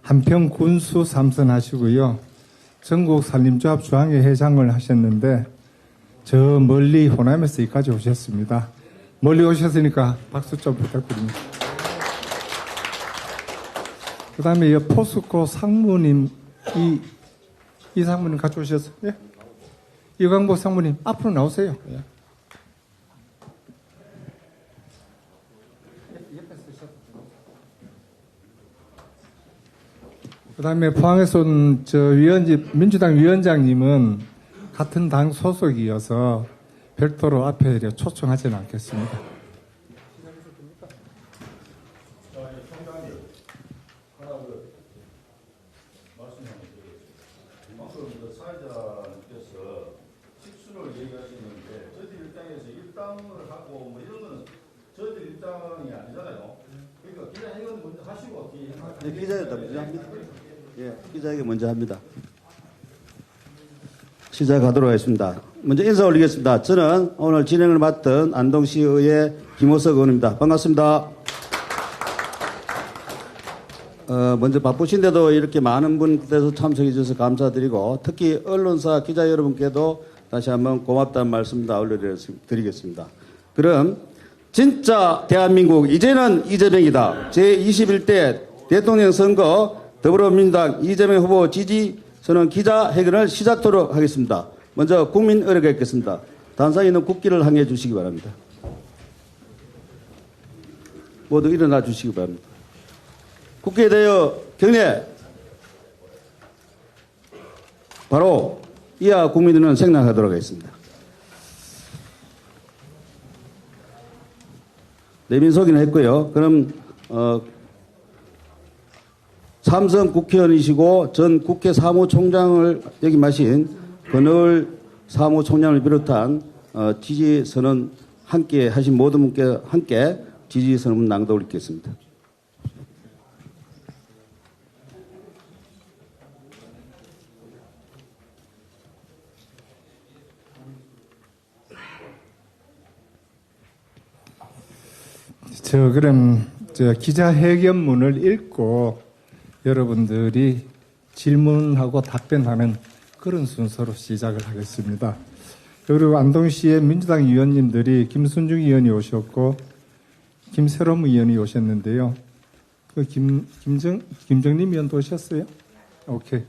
한평 군수 삼선하시고요. 전국 산림조합 중앙회 회장을 하셨는데 저 멀리 호남에서 여기까지 오셨습니다. 멀리 오셨으니까 박수 좀 부탁드립니다. 그다음에 이 포스코 상무님 이 상무님 같이 오셨어요? 예? 이광보 상무님 앞으로 나오세요. 예. 그다음에 포항에서 온 민주당 위원장님은 같은 당 소속이어서 별도로 앞에 초청하지는 않겠습니다. 사회자님께서 식순을 얘기하시는데 저희들 입장에서 일당을 하고 뭐 이런 거는 저희들 입장이 아니잖아요. 그러니까 기자회견 먼저 하시고 뒤에 네, 기자회견 먼저 합니다. 예, 기자회견 먼저 합니다. 시작하도록 하겠습니다. 먼저 인사 올리겠습니다. 저는 오늘 진행을 맡은 안동시의회 김호석 의원입니다. 반갑습니다. 먼저 바쁘신데도 이렇게 많은 분께서 참석해 주셔서 감사드리고 특히 언론사 기자 여러분께도 다시 한번 고맙다는 말씀 다 올려드리겠습니다. 그럼 진짜 대한민국 이제는 이재명이다. 제21대 대통령 선거 더불어민주당 이재명 후보 지지 선언 기자회견을 시작하도록 하겠습니다. 먼저 국민 의뢰가 있겠습니다. 단상에 있는 국기를 항해 주시기 바랍니다. 모두 일어나 주시기 바랍니다. 국회에 대하여 경례. 바로 이하 국민들은 생략하도록 하겠습니다. 내민 소개는 했고요. 그럼 삼선 국회의원이시고 전 국회 사무총장을 역임하신 권오을 사무총장을 비롯한 지지선언 함께 하신 모든 분께 함께 지지선언 낭독 올리겠습니다. 그럼 저 기자회견문을 읽고 여러분들이 질문하고 답변하는 그런 순서로 시작을 하겠습니다. 그리고 안동시의 민주당 의원님들이 김순중 의원이 오셨고 김세롬 의원이 오셨는데요. 그 김정림 의원도 오셨어요? 오케이.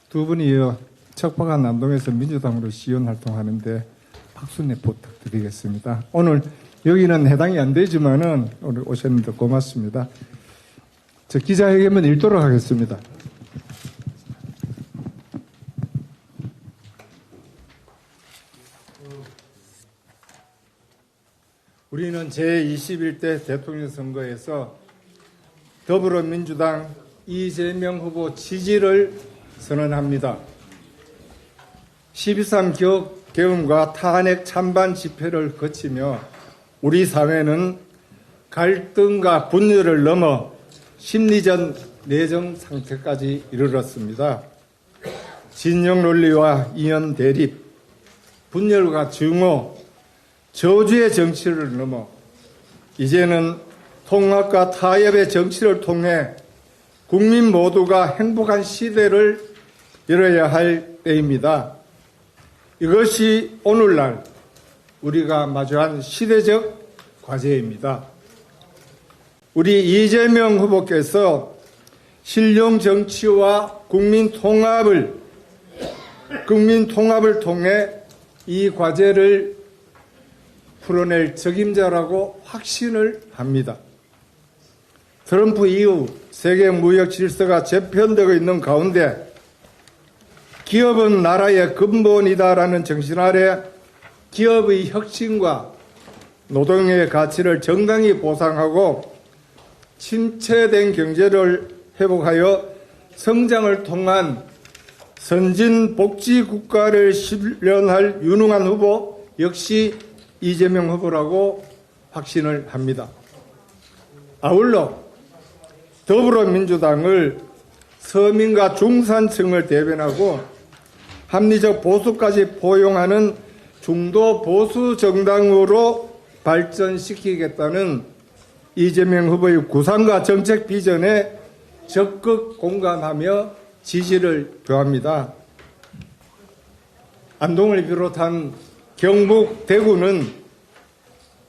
두 분이요. 척박한 안동에서 민주당으로 시연 활동하는데 박수내 부탁드리겠습니다. 오늘 여기는 해당이 안 되지만은 오늘 오셨는데 고맙습니다. 저 기자회견문 읽도록 하겠습니다. 우리는 제21대 대통령 선거에서 더불어민주당 이재명 후보 지지를 선언합니다. 12.3 계엄과 탄핵 찬반 집회를 거치며 우리 사회는 갈등과 분열을 넘어 심리전 내정 상태까지 이르렀습니다. 진영 논리와 이념 대립, 분열과 증오, 저주의 정치를 넘어 이제는 통합과 타협의 정치를 통해 국민 모두가 행복한 시대를 열어야 할 때입니다. 이것이 오늘날 우리가 마주한 시대적 과제입니다. 우리 이재명 후보께서 실용 정치와 국민 통합을 통해 이 과제를 풀어낼 책임자라고 확신을 합니다. 트럼프 이후 세계 무역 질서가 재편되고 있는 가운데 기업은 나라의 근본이다라는 정신 아래 기업의 혁신과 노동의 가치를 정당히 보상하고 침체된 경제를 회복하여 성장을 통한 선진 복지 국가를 실현할 유능한 후보 역시 이재명 후보라고 확신을 합니다. 아울러 더불어민주당을 서민과 중산층을 대변하고 합리적 보수까지 포용하는 중도 보수 정당으로 발전시키겠다는 이재명 후보의 구상과 정책 비전에 적극 공감하며 지지를 표합니다. 안동을 비롯한 경북, 대구는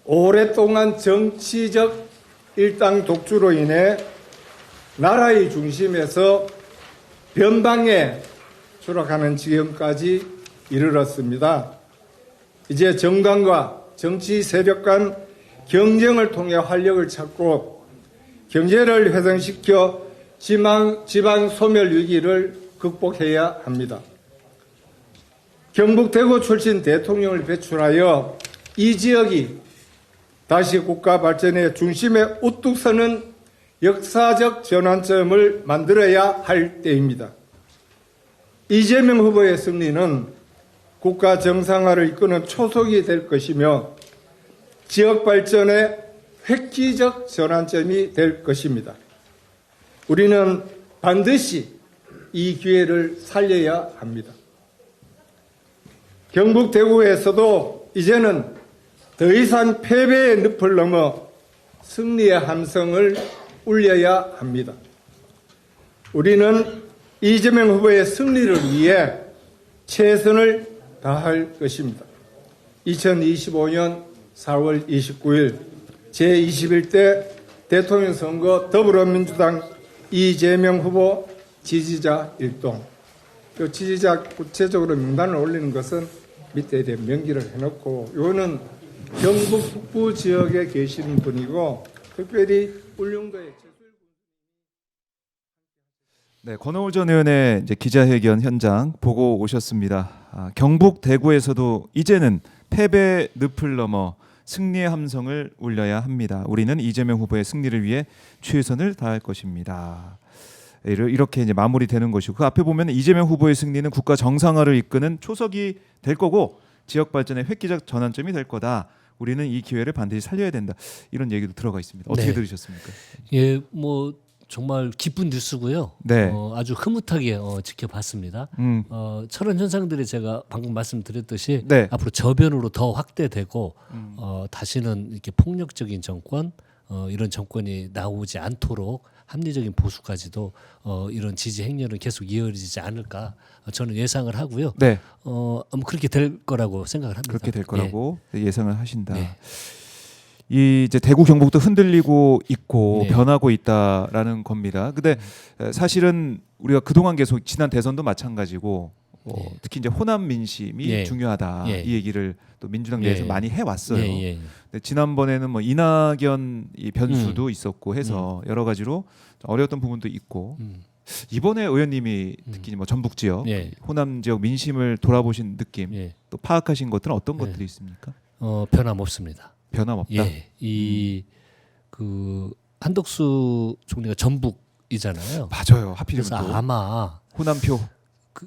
오랫동안 정치적 일당 독주로 인해 나라의 중심에서 변방에 추락하는 지경까지 이르렀습니다. 이제 정당과 정치 세력 간 경쟁을 통해 활력을 찾고 경제를 회생시켜 지방 소멸 위기를 극복해야 합니다. 경북 대구 출신 대통령을 배출하여 이 지역이 다시 국가 발전의 중심에 우뚝 서는 역사적 전환점을 만들어야 할 때입니다. 이재명 후보의 승리는 국가 정상화를 이끄는 초석이 될 것이며 지역 발전의 획기적 전환점이 될 것입니다. 우리는 반드시 이 기회를 살려야 합니다. 경북 대구에서도 이제는 더 이상 패배의 늪을 넘어 승리의 함성을 울려야 합니다. 우리는 이재명 후보의 승리를 위해 최선을 다할 것입니다. 2025년 4월 29일 제21대 대통령 선거 더불어민주당 이재명 후보 지지자 일동. 그 지지자 구체적으로 명단을 올리는 것은 밑에 명기를 해놓고, 이거는 경북 북부 지역에 계시는 분이고 특별히 울릉도에 네, 권오우 전 의원의 이제 기자회견 현장 보고 오셨습니다. 경북 대구에서도 이제는 패배 늪을 넘어 승리의 함성을 울려야 합니다. 우리는 이재명 후보의 승리를 위해 최선을 다할 것입니다. 이렇게 이제 마무리되는 것이고, 그 앞에 보면 이재명 후보의 승리는 국가 정상화를 이끄는 초석이 될 거고 지역 발전의 획기적 전환점이 될 거다. 우리는 이 기회를 반드시 살려야 된다. 이런 얘기도 들어가 있습니다. 어떻게 네. 들으셨습니까? 예, 뭐 정말 기쁜 뉴스고요. 네. 아주 흐뭇하게 지켜봤습니다. 저런 현상들이 제가 방금 말씀드렸듯이 네. 앞으로 저변으로 더 확대되고 다시는 이렇게 폭력적인 정권, 이런 정권이 나오지 않도록 합리적인 보수까지도 이런 지지 행렬은 계속 이어지지 않을까 저는 예상을 하고요. 네. 아마 그렇게 될 거라고 생각을 합니다. 그렇게 될 거라고 예상을 하신다. 네. 이 이제 대구 경북도 흔들리고 있고 네. 변하고 있다라는 겁니다. 근데 사실은 우리가 그동안 계속 지난 대선도 마찬가지고 네. 특히 이제 호남 민심이 예. 중요하다 예. 이 얘기를 또 민주당 내에서 예. 많이 해왔어요. 예, 예. 근데 지난번에는 뭐 이낙연 이 변수도 있었고 해서 여러 가지로 좀 어려웠던 부분도 있고 이번에 의원님이 특히 뭐 전북 지역, 예. 호남 지역 민심을 돌아보신 느낌, 예. 또 파악하신 것들은 어떤 예. 것들이 있습니까? 변함없습니다. 변함없다. 예. 그 한덕수 총리가 전북이잖아요. 맞아요. 하필이면 그래서 또 아마 호남표.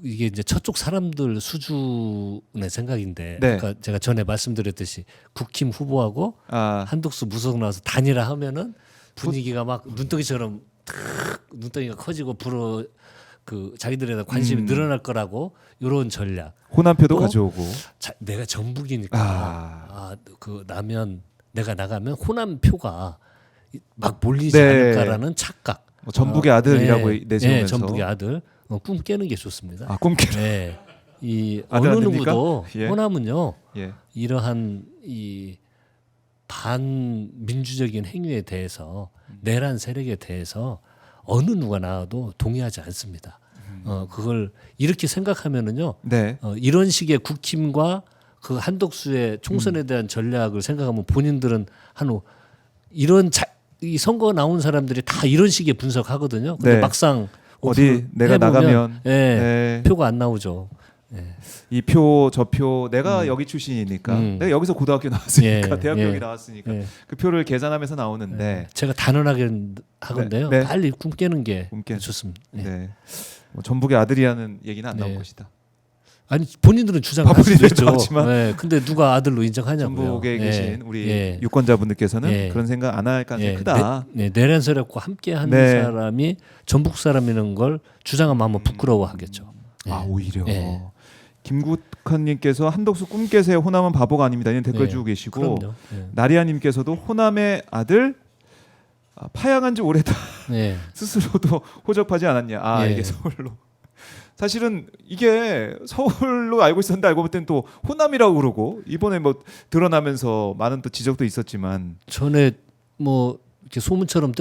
이게 이제 저쪽 사람들 수준의 생각인데, 네. 그러니까 제가 전에 말씀드렸듯이 국힘 후보하고 아, 한덕수 무소속 나와서 단일화하면은 분위기가 막 눈덩이처럼 탁 눈덩이가 커지고 불어 그 자기들에 관심이 늘어날 거라고 이런 전략. 호남표도 또 가져오고. 내가 전북이니까 그 나면 내가 나가면 호남 표가 막 몰리지 네. 않을까라는 착각. 뭐 전북의 아들이라고 내세우면서. 네, 전북의 아들. 꿈 깨는 게 좋습니다. 아, 꿈깨. 네. 이 아들 어느 안 됩니까? 누구도 예. 호남은요. 예. 이러한 이 반민주적인 행위에 대해서 내란 세력에 대해서 어느 누가 나와도 동의하지 않습니다. 그걸 이렇게 생각하면은요. 네. 이런 식의 국힘과 그 한덕수의 총선에 대한 전략을 생각하면 본인들은 이 선거 나온 사람들이 다 이런 식의 분석하거든요. 근데 네. 막상 어디 내가 해보면, 나가면 예, 네. 표가 안 나오죠. 예. 이 표 저 표 내가 여기 출신이니까 내가 여기서 고등학교 나왔으니까 예, 대학교 예. 여기 나왔으니까 예. 그 표를 계산하면서 나오는데 제가 단언하게 하건데요. 네, 네. 빨리 꿈 깨는 게 꿈 깨- 좋습니다. 예. 네. 뭐 전북의 아들이라는 얘기는 안 나올 네. 것이다. 아니 본인들은 주장할 수도 본인들은 있죠. 하지만 네, 근데 누가 아들로 인정하냐고요. 전북에 예, 계신 우리 예, 유권자분들께서는 예. 그런 생각 안 할 가능성이 예, 크다. 내란 세력과 함께하는 네. 사람이 전북 사람이라는 걸 주장하면 아마 부끄러워하겠죠. 예. 아 오히려 예. 김국환님께서 한덕수 꿈 깨세요. 호남은 바보가 아닙니다. 이런 댓글 예. 주고 계시고 그럼요. 예. 나리아님께서도 호남의 아들 파양한 지 오래다. 예. 스스로도 호접하지 않았냐. 아 예. 이게 서울로. 사실은 이게 서울로 알고 있었는데 알고 봤더니 또 호남이라고 그러고 이번에 뭐 드러나면서 많은 또 지적도 있었지만 전에 뭐 이렇게 소문처럼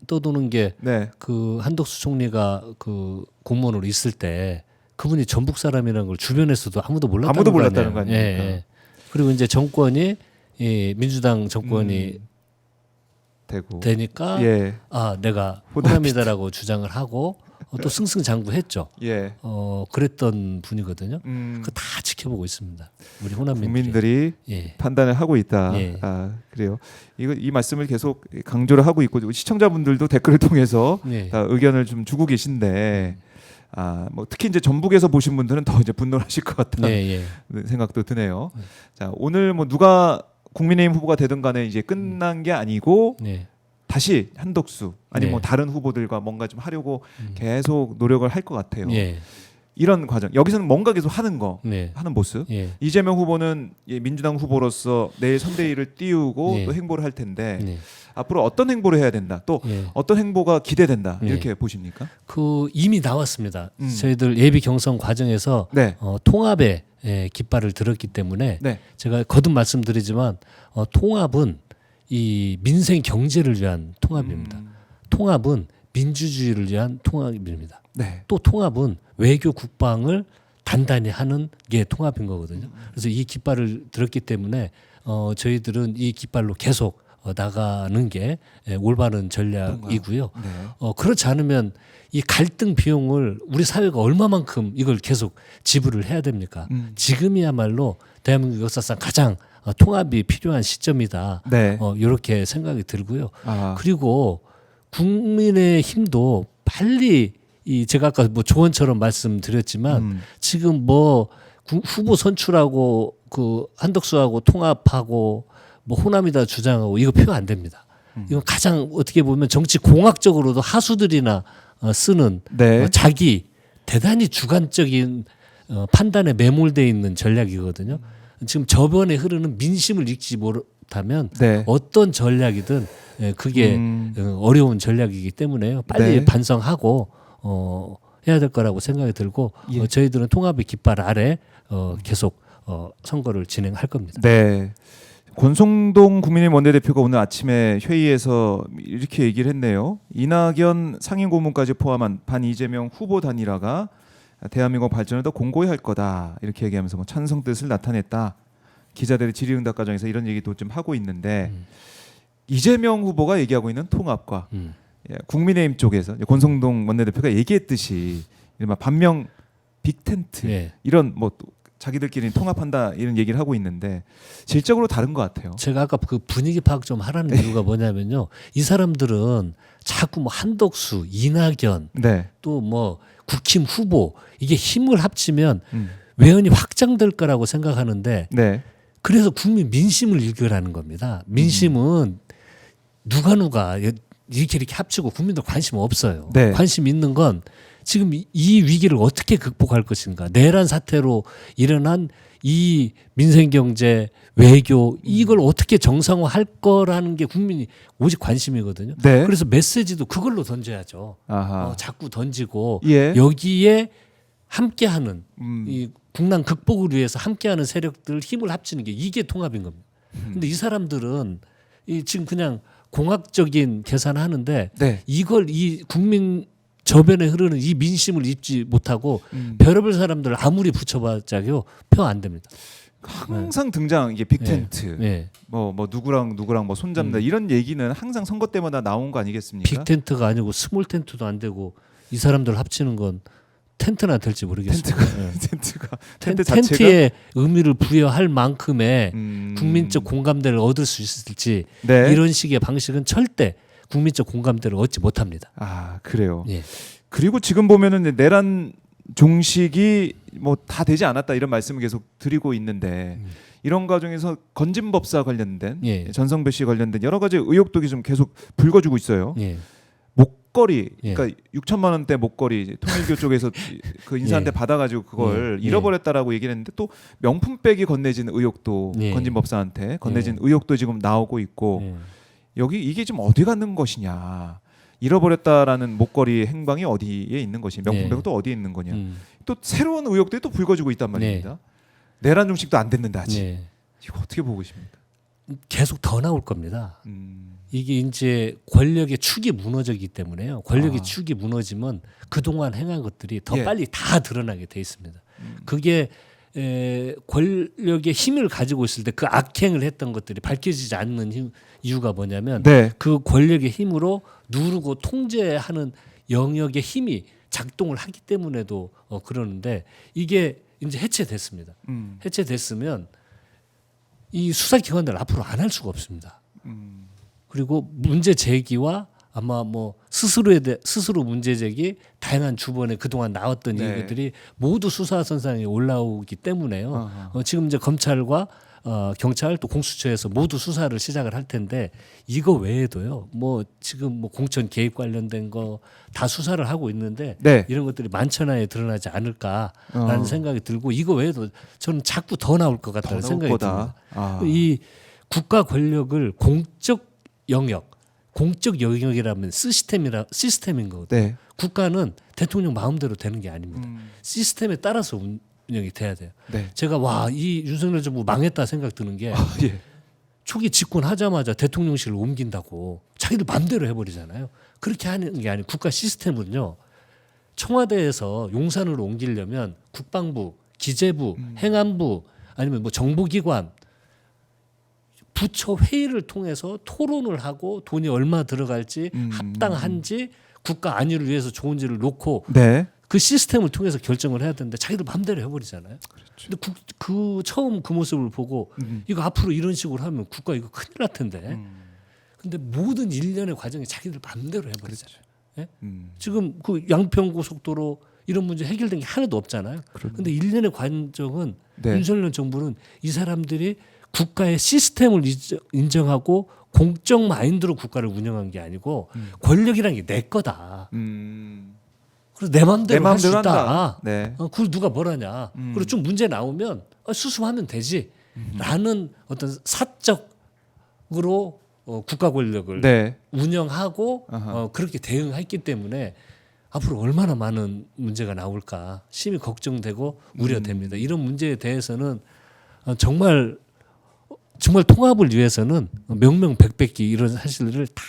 떠도는 게 네. 그 한덕수 총리가 그 공무원으로 있을 때 그분이 전북 사람이라는 걸 주변에서도 아무도 몰랐다는 아무도 거 몰랐다는 아니에요. 거 아닙니까? 예, 예. 그리고 이제 정권이 민주당 정권이 되고 되니까 예. 내가 호남이다. 호남이다라고 주장을 하고 또 승승장구했죠. 예. 그랬던 분이거든요. 그거 다 지켜보고 있습니다. 우리 호남민들이. 국민들이 예. 판단을 하고 있다. 예. 그래요. 이 말씀을 계속 강조를 하고 있고 시청자분들도 댓글을 통해서 예. 다 의견을 좀 주고 계신데 뭐 특히 이제 전북에서 보신 분들은 더 이제 분노하실 것 같다는 예. 생각도 드네요. 자 오늘 뭐 누가 국민의힘 후보가 되든 간에 이제 끝난 게 아니고 예. 다시 한덕수 아니면 네. 뭐 다른 후보들과 뭔가 좀 하려고 계속 노력을 할 것 같아요. 예. 이런 과정 여기서는 뭔가 계속 하는 네. 모습. 예. 이재명 후보는 민주당 후보로서 내일 선대위를 띄우고 네. 또 행보를 할 텐데 네. 앞으로 어떤 행보를 해야 된다. 또 예. 어떤 행보가 기대된다. 네. 이렇게 보십니까? 그 이미 나왔습니다. 저희들 예비 경선 과정에서 네. 통합의 깃발을 들었기 때문에 네. 제가 거듭 말씀드리지만 통합은 이 민생 경제를 위한 통합입니다. 통합은 민주주의를 위한 통합입니다. 네. 또 통합은 외교 국방을 단단히 하는 게 통합인 거거든요. 그래서 이 깃발을 들었기 때문에 저희들은 이 깃발로 계속 나가는 게 올바른 전략이고요. 네. 그렇지 않으면 이 갈등 비용을 우리 사회가 얼마만큼 이걸 계속 지불을 해야 됩니까? 지금이야말로 대한민국 역사상 가장 통합이 필요한 시점이다. 네. 이렇게 생각이 들고요. 아. 그리고 국민의 힘도 빨리 제가 아까 뭐 조언처럼 말씀드렸지만 지금 뭐 후보 선출하고 그 한덕수하고 통합하고 뭐 호남이다 주장하고 이거 표 안 됩니다. 이건 가장 어떻게 보면 정치 공학적으로도 하수들이나 쓰는 네. 자기 대단히 주관적인 판단에 매몰돼 있는 전략이거든요. 지금 저변에 흐르는 민심을 읽지 못하면 네. 어떤 전략이든 예, 그게 어려운 전략이기 때문에요. 빨리 네. 반성하고 해야 될 거라고 생각이 들고 예. 저희들은 통합의 깃발 아래 계속 선거를 진행할 겁니다. 네. 권성동 국민의힘 원내대표가 오늘 아침에 회의에서 이렇게 얘기를 했네요. 이낙연 상임고문까지 포함한 반 이재명 후보 단일화가 대한민국 발전을 더 공고히 할 거다. 이렇게 얘기하면서 뭐 찬성 뜻을 나타냈다. 기자들의 질의응답 과정에서 이런 얘기도 좀 하고 있는데 이재명 후보가 얘기하고 있는 통합과 예, 국민의힘 쪽에서 이제 권성동 원내대표가 얘기했듯이 이른바 반명 빅텐트 예. 이런 뭐 또 자기들끼리 통합한다 이런 얘기를 하고 있는데 질적으로 다른 것 같아요. 제가 아까 그 분위기 파악 좀 하라는 이유가 뭐냐면요. 이 사람들은 자꾸 뭐 한덕수, 이낙연 네. 또 뭐 국힘 후보 이게 힘을 합치면 음. 외연이 확장될 거라고 생각하는데 네. 그래서 국민 민심을 읽으라는 겁니다. 민심은 누가 이렇게 합치고 국민들 관심 없어요. 네. 관심 있는 건 지금 이 위기를 어떻게 극복할 것인가. 내란 사태로 일어난 이 민생 경제 외교 이걸 어떻게 정상화할 거라는 게 국민이 오직 관심이거든요. 네. 그래서 메시지도 그걸로 던져야죠. 아하. 자꾸 던지고 예. 여기에 함께하는 음. 이 국난 극복을 위해서 함께하는 세력들 힘을 합치는 게 이게 통합인 겁니다. 근데 이 사람들은 지금 그냥 공학적인 계산하는데 네. 이걸 이 국민 저변에 흐르는 이 민심을 입지 못하고 별의별 사람들 아무리 붙여봤자요 표 안 됩니다. 항상 등장 이게 빅텐트. 예. 뭐 누구랑 뭐 손잡는다 이런 얘기는 항상 선거 때마다 나온 거 아니겠습니까? 빅텐트가 아니고 스몰 텐트도 안 되고 이 사람들 합치는 건 텐트나 될지 모르겠습니다. 텐트 자체가 텐트에 의미를 부여할 만큼의 음. 국민적 공감대를 얻을 수 있을지 네. 이런 식의 방식은 절대 국민적 공감대를 얻지 못합니다. 아 그래요. 예. 그리고 지금 보면은 내란 종식이 뭐 다 되지 않았다 이런 말씀을 계속 드리고 있는데 이런 과정에서 건진법사 관련된 예. 전성배 씨 관련된 여러 가지 의혹도 좀 계속 불거지고 있어요. 예. 목걸이, 예. 그러니까 6천만 원대 목걸이 통일교 쪽에서 그 인사한테 예. 받아가지고 그걸 예. 잃어버렸다라고 얘기를 했는데 또 명품백이 건네진 의혹도 예. 건진법사한테 건네진 예. 의혹도 지금 나오고 있고 예. 여기 이게 지금 어디 가는 것이냐. 잃어버렸다라는 목걸이 행방이 어디에 있는 것이 명품백은 네. 또 어디에 있는 거냐. 음. 또 새로운 의혹들이 또 불거지고 있단 말입니다. 내란 종식도 안 됐는데 아직. 네. 이거 어떻게 보고 계십니까? 계속 더 나올 겁니다. 이게 이제 권력의 축이 무너지기 때문에요. 권력의 아. 축이 무너지면 그동안 행한 것들이 더 예. 빨리 다 드러나게 돼 있습니다. 그게 권력의 힘을 가지고 있을 때 그 악행을 했던 것들이 밝혀지지 않는 이유가 뭐냐면 네. 그 권력의 힘으로 누르고 통제하는 영역의 힘이 작동을 하기 때문에도 그러는데 이게 이제 해체됐습니다. 해체됐으면 이 수사기관들 앞으로 안 할 수가 없습니다. 그리고 문제 제기와 아마 뭐 스스로 문제 제기 다양한 주번에 그동안 나왔던 네. 이것들이 모두 수사선상에 올라오기 때문에요. 지금 이제 검찰과 경찰 또 공수처에서 모두 수사를 시작을 할 텐데 이거 외에도요. 뭐 지금 뭐 공천 개입 관련된 거 다 수사를 하고 있는데 네. 이런 것들이 만천하에 드러나지 않을까라는 생각이 들고 이거 외에도 저는 자꾸 더 나올 것 같다는 더 나올 생각이 거다. 듭니다. 이 국가 권력을 공적 영역이라면 시스템인 거거든요. 네. 국가는 대통령 마음대로 되는 게 아닙니다. 시스템에 따라서 운영이 돼야 돼요. 네. 제가 이 윤석열 정부 망했다 생각 드는 게 예. 초기 집권하자마자 대통령실을 옮긴다고 자기들 마음대로 해버리잖아요. 그렇게 하는 게 아니고 국가 시스템은요. 청와대에서 용산으로 옮기려면 국방부, 기재부, 행안부 아니면 뭐 정보기관 부처 회의를 통해서 토론을 하고 돈이 얼마 들어갈지 합당한지 국가 안위를 위해서 좋은지를 놓고 네. 그 시스템을 통해서 결정을 해야 되는데 자기들 마음대로 해버리잖아요. 근데 처음 그 모습을 보고 이거 앞으로 이런 식으로 하면 국가 이거 큰일 날 텐데. 근데 모든 일련의 과정이 자기들 마음대로 해버리잖아요. 예? 지금 그 양평 고속도로 이런 문제 해결된 게 하나도 없잖아요. 근데 일련의 과정은 네. 윤석열 정부는 이 사람들이 국가의 시스템을 인정하고 공적 마인드로 국가를 운영한 게 아니고 권력이란 게 내 거다. 그래서 내 마음대로 할 수 있다. 한다. 네. 그걸 누가 뭐라냐. 그리고 좀 문제 나오면 수습하면 되지. 라는 어떤 사적으로 국가 권력을 네. 운영하고 아하. 그렇게 대응했기 때문에 앞으로 얼마나 많은 문제가 나올까 심히 걱정되고 우려됩니다. 이런 문제에 대해서는 정말 통합을 위해서는 명명백백히 이런 사실들을 다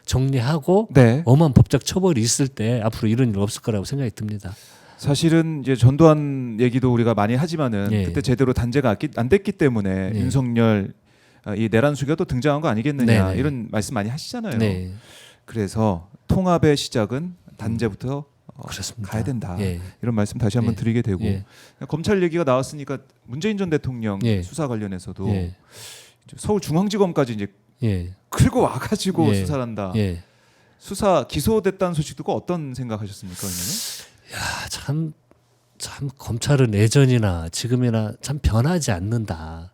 정리하고 네. 엄한 법적 처벌이 있을 때 앞으로 이런 일 없을 거라고 생각이 듭니다. 사실은 이제 전두환 얘기도 우리가 많이 하지만은 예. 그때 제대로 단죄가 안 됐기 때문에 예. 윤석열 이 내란 수교도 등장한 거 아니겠느냐 네네. 이런 말씀 많이 하시잖아요. 네, 그래서 통합의 시작은 단죄부터 그렇습니다. 가야 된다. 예. 이런 말씀 다시 한번 예. 드리게 되고 예. 검찰 얘기가 나왔으니까 문재인 전 대통령 예. 수사 관련해서도 예. 서울중앙지검까지 이제 예. 끌고 와가지고 예. 수사를 한다. 예. 수사 기소됐다는 소식 듣고 어떤 생각하셨습니까? 참 검찰은 예전이나 지금이나 참 변하지 않는다.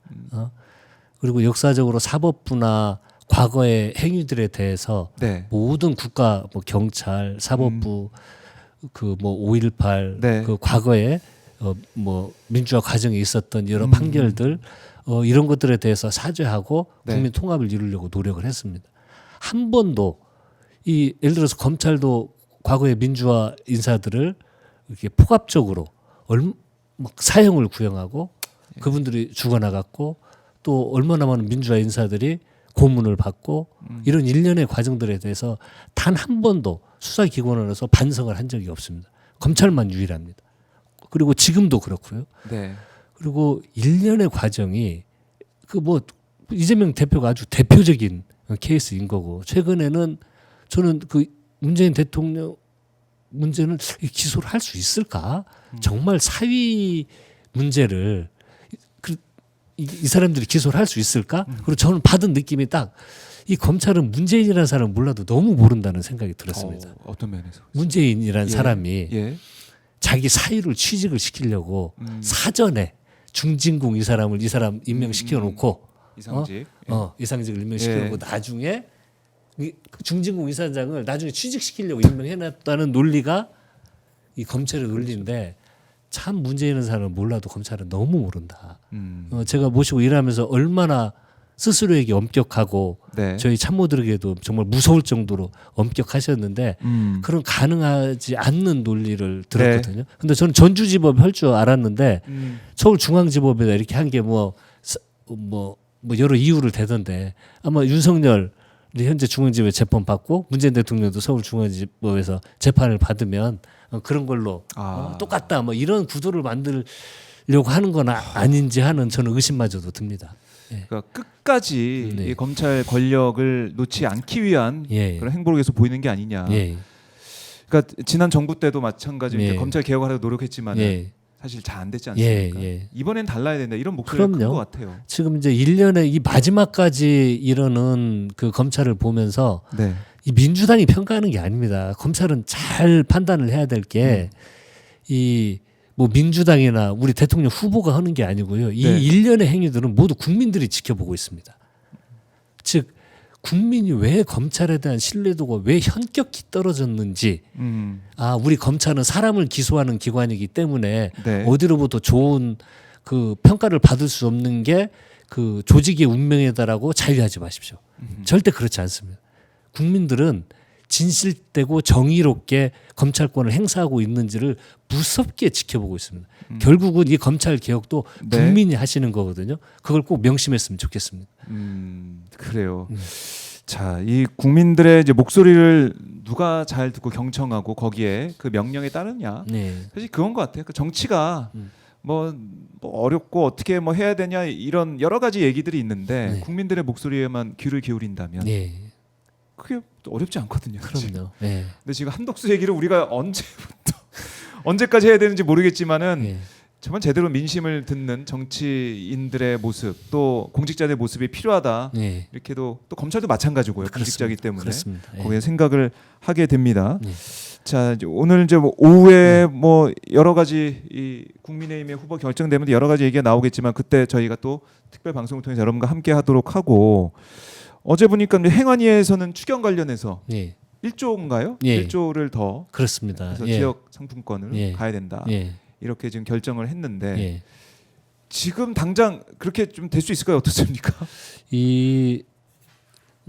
그리고 역사적으로 사법부나 과거의 행위들에 대해서 네. 모든 국가 뭐 경찰, 사법부 그 뭐 5.18 네. 그 과거에 뭐 민주화 과정에 있었던 여러 판결들 이런 것들에 대해서 사죄하고 네. 국민 통합을 이루려고 노력을 했습니다. 한 번도 이 예를 들어서 검찰도 과거의 민주화 인사들을 이렇게 폭압적으로 막 사형을 구형하고 그분들이 죽어나갔고 또 얼마나 많은 민주화 인사들이 고문을 받고 이런 일련의 과정들에 대해서 단 한 번도 수사기관으로서 반성을 한 적이 없습니다. 검찰만 유일합니다. 그리고 지금도 그렇고요. 네. 그리고 일련의 과정이 그 뭐 이재명 대표가 아주 대표적인 케이스인 거고 최근에는 저는 그 문재인 대통령 문제는 기소를 할 수 있을까? 정말 사위 문제를 이 사람들이 기소를 할 수 있을까? 그리고 저는 받은 느낌이 딱 이 검찰은 문재인이라는 사람을 몰라도 너무 모른다는 생각이 들었습니다. 어떤 면에서? 문재인이라는 예. 사람이 예. 자기 사위를 취직을 시키려고 사전에 중진공 이 사람 임명시켜 놓고 이상직. 이상직을 임명시켜 놓고 예. 나중에 이 중진공 이사장을 나중에 취직시키려고 임명해 놨다는 논리가 이 검찰의 논리인데 참 문재인이라는 사람을 몰라도 검찰은 너무 모른다. 제가 모시고 일하면서 얼마나 스스로에게 엄격하고 네. 저희 참모들에게도 정말 무서울 정도로 엄격하셨는데 그런 가능하지 않는 논리를 들었거든요. 근데 저는 전주지법 할 줄 알았는데 서울중앙지법에다 이렇게 한 게 뭐 여러 이유를 대던데 아마 윤석열 현재 중앙지법에 재판 받고 문재인 대통령도 서울중앙지법에서 재판을 받으면 그런 걸로 똑같다 뭐 이런 구도를 만들려고 하는 건 아닌지 하는 저는 의심마저도 듭니다. 그러니까 끝까지 네. 이 검찰 권력을 놓지 않기 위한 예. 그런 행보를 계속 보이는 게 아니냐. 예. 그러니까 지난 정부 때도 마찬가지로 이제 예. 검찰 개혁하려고 노력했지만 예. 사실 잘 안 됐지 예. 않습니까? 예. 이번엔 달라야 된다 이런 목소리가 큰 그럼요. 것 같아요. 지금 이제 1년에 이 마지막까지 이러는 그 검찰을 보면서 네. 이 민주당이 평가하는 게 아닙니다. 검찰은 잘 판단을 해야 될 게 이 뭐 민주당이나 우리 대통령 후보가 하는 게 아니고요. 이 네. 일련의 행위들은 모두 국민들이 지켜보고 있습니다. 즉 국민이 왜 검찰에 대한 신뢰도가 왜 현격히 떨어졌는지 우리 검찰은 사람을 기소하는 기관이기 때문에 네. 어디로부터 좋은 그 평가를 받을 수 없는 게 그 조직의 운명이다라고 자유하지 마십시오. 절대 그렇지 않습니다. 국민들은 진실되고 정의롭게 검찰권을 행사하고 있는지를 무섭게 지켜보고 있습니다. 결국은 이 검찰 개혁도 네. 국민이 하시는 거거든요. 그걸 꼭 명심했으면 좋겠습니다. 그래요. 자, 이 국민들의 이제 목소리를 누가 잘 듣고 경청하고 거기에 그 명령에 따르냐. 네. 사실 그건 것 같아요. 그 정치가 뭐 어렵고 어떻게 뭐 해야 되냐 이런 여러 가지 얘기들이 있는데 네. 국민들의 목소리에만 귀를 기울인다면 네. 그게 어렵지 않거든요. 사실. 그럼요. 네. 근데 지금 한독수 얘기를 우리가 언제까지 해야 되는지 모르겠지만은 네. 정말 제대로 민심을 듣는 정치인들의 모습 또 공직자들의 모습이 필요하다. 네. 이렇게도 또 검찰도 마찬가지고요. 공직자이기 때문에 그렇습니다. 네. 거기에 생각을 하게 됩니다. 네. 자, 이제 오늘 이제 뭐 오후에 뭐 여러 가지 이 국민의힘의 후보 결정되면 여러 가지 얘기가 나오겠지만 그때 저희가 또 특별 방송을 통해서 여러분과 함께 하도록 하고 어제 보니까 행안위에서는 추경 관련해서 네. 1조인가요? 예. 1조를 더 그렇습니다. 그래서 예. 지역 상품권을 예. 가야 된다. 예. 이렇게 지금 결정을 했는데 예. 지금 당장 그렇게 좀 될 수 있을까요? 어떻습니까?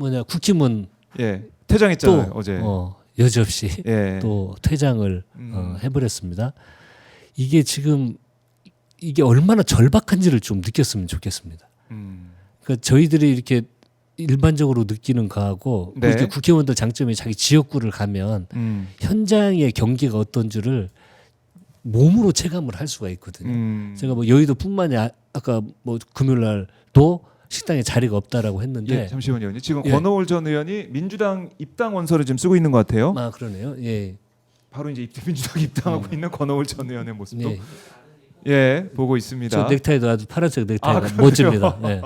뭐냐 국힘은 예. 퇴장했잖아요, 또 어제. 여지없이 예. 또 퇴장을 해버렸습니다. 이게 지금 이게 얼마나 절박한지를 좀 느꼈으면 좋겠습니다. 그러니까 저희들이 이렇게 일반적으로 느끼는 거하고 네. 이렇게 국회의원들 장점이 자기 지역구를 가면 현장의 경기가 어떤 줄을 몸으로 체감을 할 수가 있거든요. 제가 뭐 여의도뿐만이 아까 뭐 금요일 날도 식당에 자리가 없다라고 했는데 예, 잠시만요. 지금 예. 권오울 전 의원이 민주당 입당 원서를 지금 쓰고 있는 것 같아요. 아 그러네요. 예. 바로 이제 민주당 입당하고 있는 권오울 전 의원의 모습도 예. 예 보고 있습니다. 저 넥타이도 아주 파란색 넥타이가 그래요? 멋집니다. 예.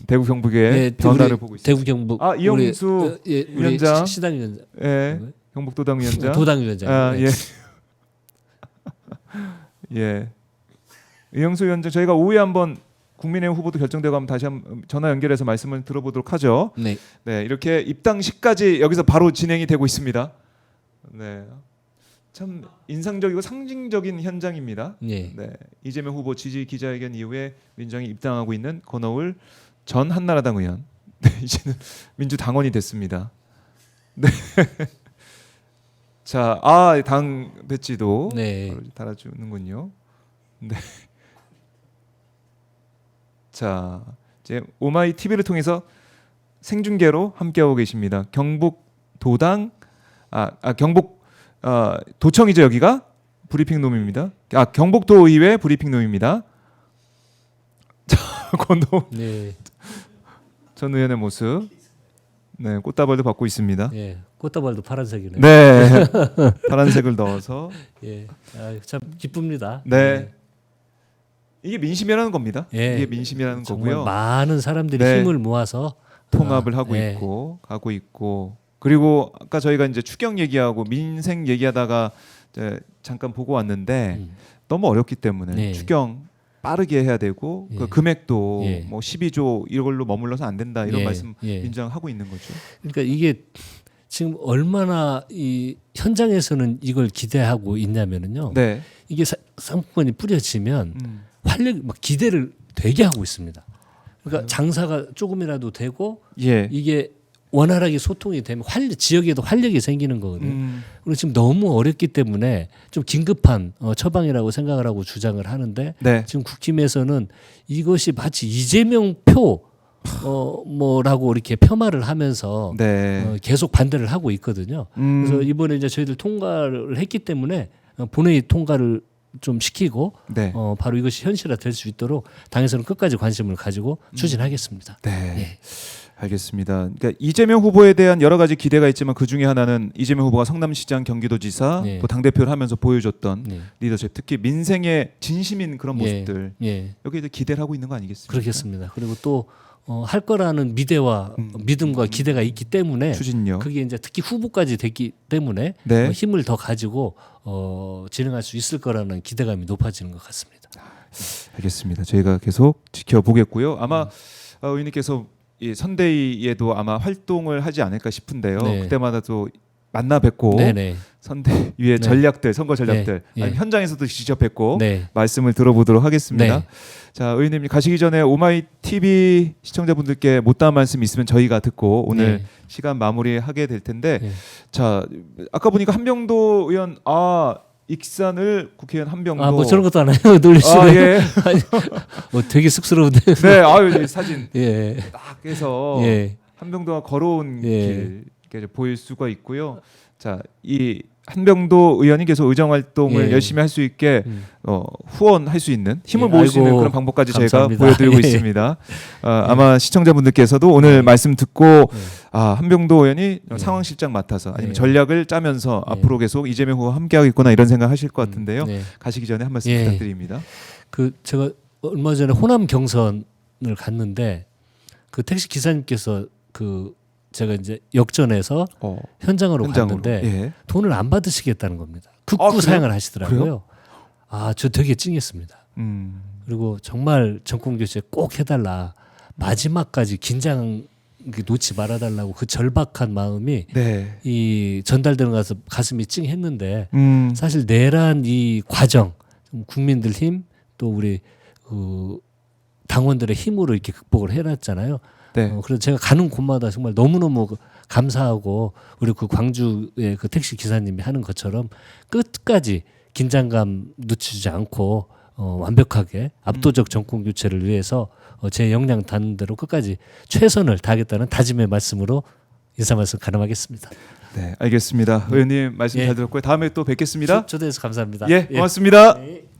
대구 경북의 예, 변화를 우리 보고 있습니다. 대구 경북 아, 이영수 우리 위원장. 시당 위원장 예, 경북도당 위원장. 도당 위원장. 아, 예. 예. 예. 이영수 위원장 저희가 오후에 한번 국민의힘 후보도 결정되고 하면 다시 한번 전화 연결해서 말씀을 들어보도록 하죠. 네. 네, 이렇게 입당식까지 여기서 바로 진행이 되고 있습니다. 네, 참 인상적이고 상징적인 현장입니다. 예. 네, 이재명 후보 지지 기자회견 이후에 민주당이 입당하고 있는 권오울 전 한나라당 의원. 네, 이제는 민주당원이 됐습니다. 네. 자, 당 배지도 네. 바로 달아주는군요. 네. 자, 이제 오마이 TV를 통해서 생중계로 함께하고 계십니다. 경북 도당 경북 도청이죠 여기가 브리핑룸입니다. 경북도의회 브리핑룸입니다. 자, 권오울 네. 전 의원의 모습. 네, 꽃다발도 받고 있습니다. 예. 꽃다발도 파란색이네. 네, 파란색을 넣어서. 예. 아, 참 기쁩니다. 네, 이게 민심이라는 겁니다. 예. 이게 민심이라는 정말 거고요. 많은 사람들이 네. 힘을 모아서 통합을 하고 예. 있고 가고 있고 그리고 아까 저희가 이제 추경 얘기하고 민생 얘기하다가 이제 잠깐 보고 왔는데 너무 어렵기 때문에 네. 추경 빠르게 해야 되고 예. 그 금액도 예. 뭐 12조 이걸로 머물러서 안 된다 이런 예. 말씀 예. 민주당 하고 있는 거죠. 그러니까 이게 지금 얼마나 이 현장에서는 이걸 기대하고 있냐면은요. 네. 이게 상품권이 뿌려지면 음. 활력 막 기대를 되게 하고 있습니다. 그러니까 장사가 조금이라도 되고 예. 이게 원활하게 소통이 되면 지역에도 활력이 생기는 거거든요. 음. 그리고 지금 너무 어렵기 때문에 좀 긴급한 처방이라고 생각을 하고 주장을 하는데 네. 지금 국힘에서는 이것이 마치 이재명 표 뭐라고 이렇게 폄하를 하면서 네. 계속 반대를 하고 있거든요. 그래서 이번에 이제 저희들 통과를 했기 때문에 본회의 통과를 좀 시키고 네. 바로 이것이 현실화 될 수 있도록 당에서는 끝까지 관심을 가지고 추진하겠습니다. 네. 예. 알겠습니다. 그러니까 이재명 후보에 대한 여러 가지 기대가 있지만 그 중에 하나는 이재명 후보가 성남시장, 경기도지사, 네. 또 당 대표를 하면서 보여줬던 네. 리더십, 특히 민생에 진심인 그런 모습들 예. 여기에 기대를 하고 있는 거 아니겠습니까? 그렇겠습니다. 그리고 또 할 거라는 믿음과 기대가 있기 때문에 추진력. 그게 이제 특히 후보까지 됐기 때문에 네. 힘을 더 가지고 진행할 수 있을 거라는 기대감이 높아지는 것 같습니다. 알겠습니다. 저희가 계속 지켜보겠고요. 아마 의원님께서 이 선대위에도 아마 활동을 하지 않을까 싶은데요. 네. 그때마다 또 만나 뵙고 네네. 선대위의 네. 전략들, 선거 전략들 네. 아니면 현장에서도 직접 뵙고 네. 말씀을 들어보도록 하겠습니다. 네. 자, 의원님 가시기 전에 오마이 TV 시청자분들께 못다한 말씀 있으면 저희가 듣고 오늘 네. 시간 마무리하게 될 텐데, 네. 자, 아까 보니까 한병도 의원 익산을 국회의원 한병도 뭐 저런 것도 안 해요. 놀리시네. 예. 되게 쑥스러운데. 네, 이 사진 예. 딱 해서 예. 한병도가 걸어온 예. 길 이렇게 보일 수가 있고요. 자, 이 한병도 의원이 계속 의정 활동을 예. 열심히 할 수 있게 후원할 수 있는 힘을 예, 모을 수 있는 아이고, 그런 방법까지 감사합니다. 저희가 보여드리고 예. 있습니다. 아마 시청자분들께서도 오늘 말씀 듣고 한병도 의원이 상황실장 맡아서 아니면 예. 전략을 짜면서 예. 앞으로 계속 이재명 후보 함께하겠구나 이런 생각 하실 것 같은데요. 네. 가시기 전에 한 말씀 예. 부탁드립니다. 제가 얼마 전에 호남 경선을 갔는데 그 택시 기사님께서 제가 이제 역전해서 현장으로 갔는데 예. 돈을 안 받으시겠다는 겁니다. 극구 그래요? 사양을 하시더라고요. 그래요? 저 되게 찡했습니다. 그리고 정말 정권 교체 꼭 해달라. 마지막까지 긴장 놓지 말아달라고 그 절박한 마음이 네. 이 전달되는 가서 가슴이 찡했는데 사실 내란 이 과정 국민들 힘 또 우리 당원들의 힘으로 이렇게 극복을 해놨잖아요. 네. 그래서 제가 가는 곳마다 정말 너무너무 감사하고 우리 그 광주의 그 택시 기사님이 하는 것처럼 끝까지 긴장감 늦추지 않고 완벽하게 압도적 정권 교체를 위해서 제 역량 닿는 대로 끝까지 최선을 다하겠다는 다짐의 말씀으로 인사 말씀 가능하겠습니다. 네, 알겠습니다. 의원님 말씀 예. 잘 들었고요. 다음에 또 뵙겠습니다. 초대해서 감사합니다. 예, 고맙습니다. 예.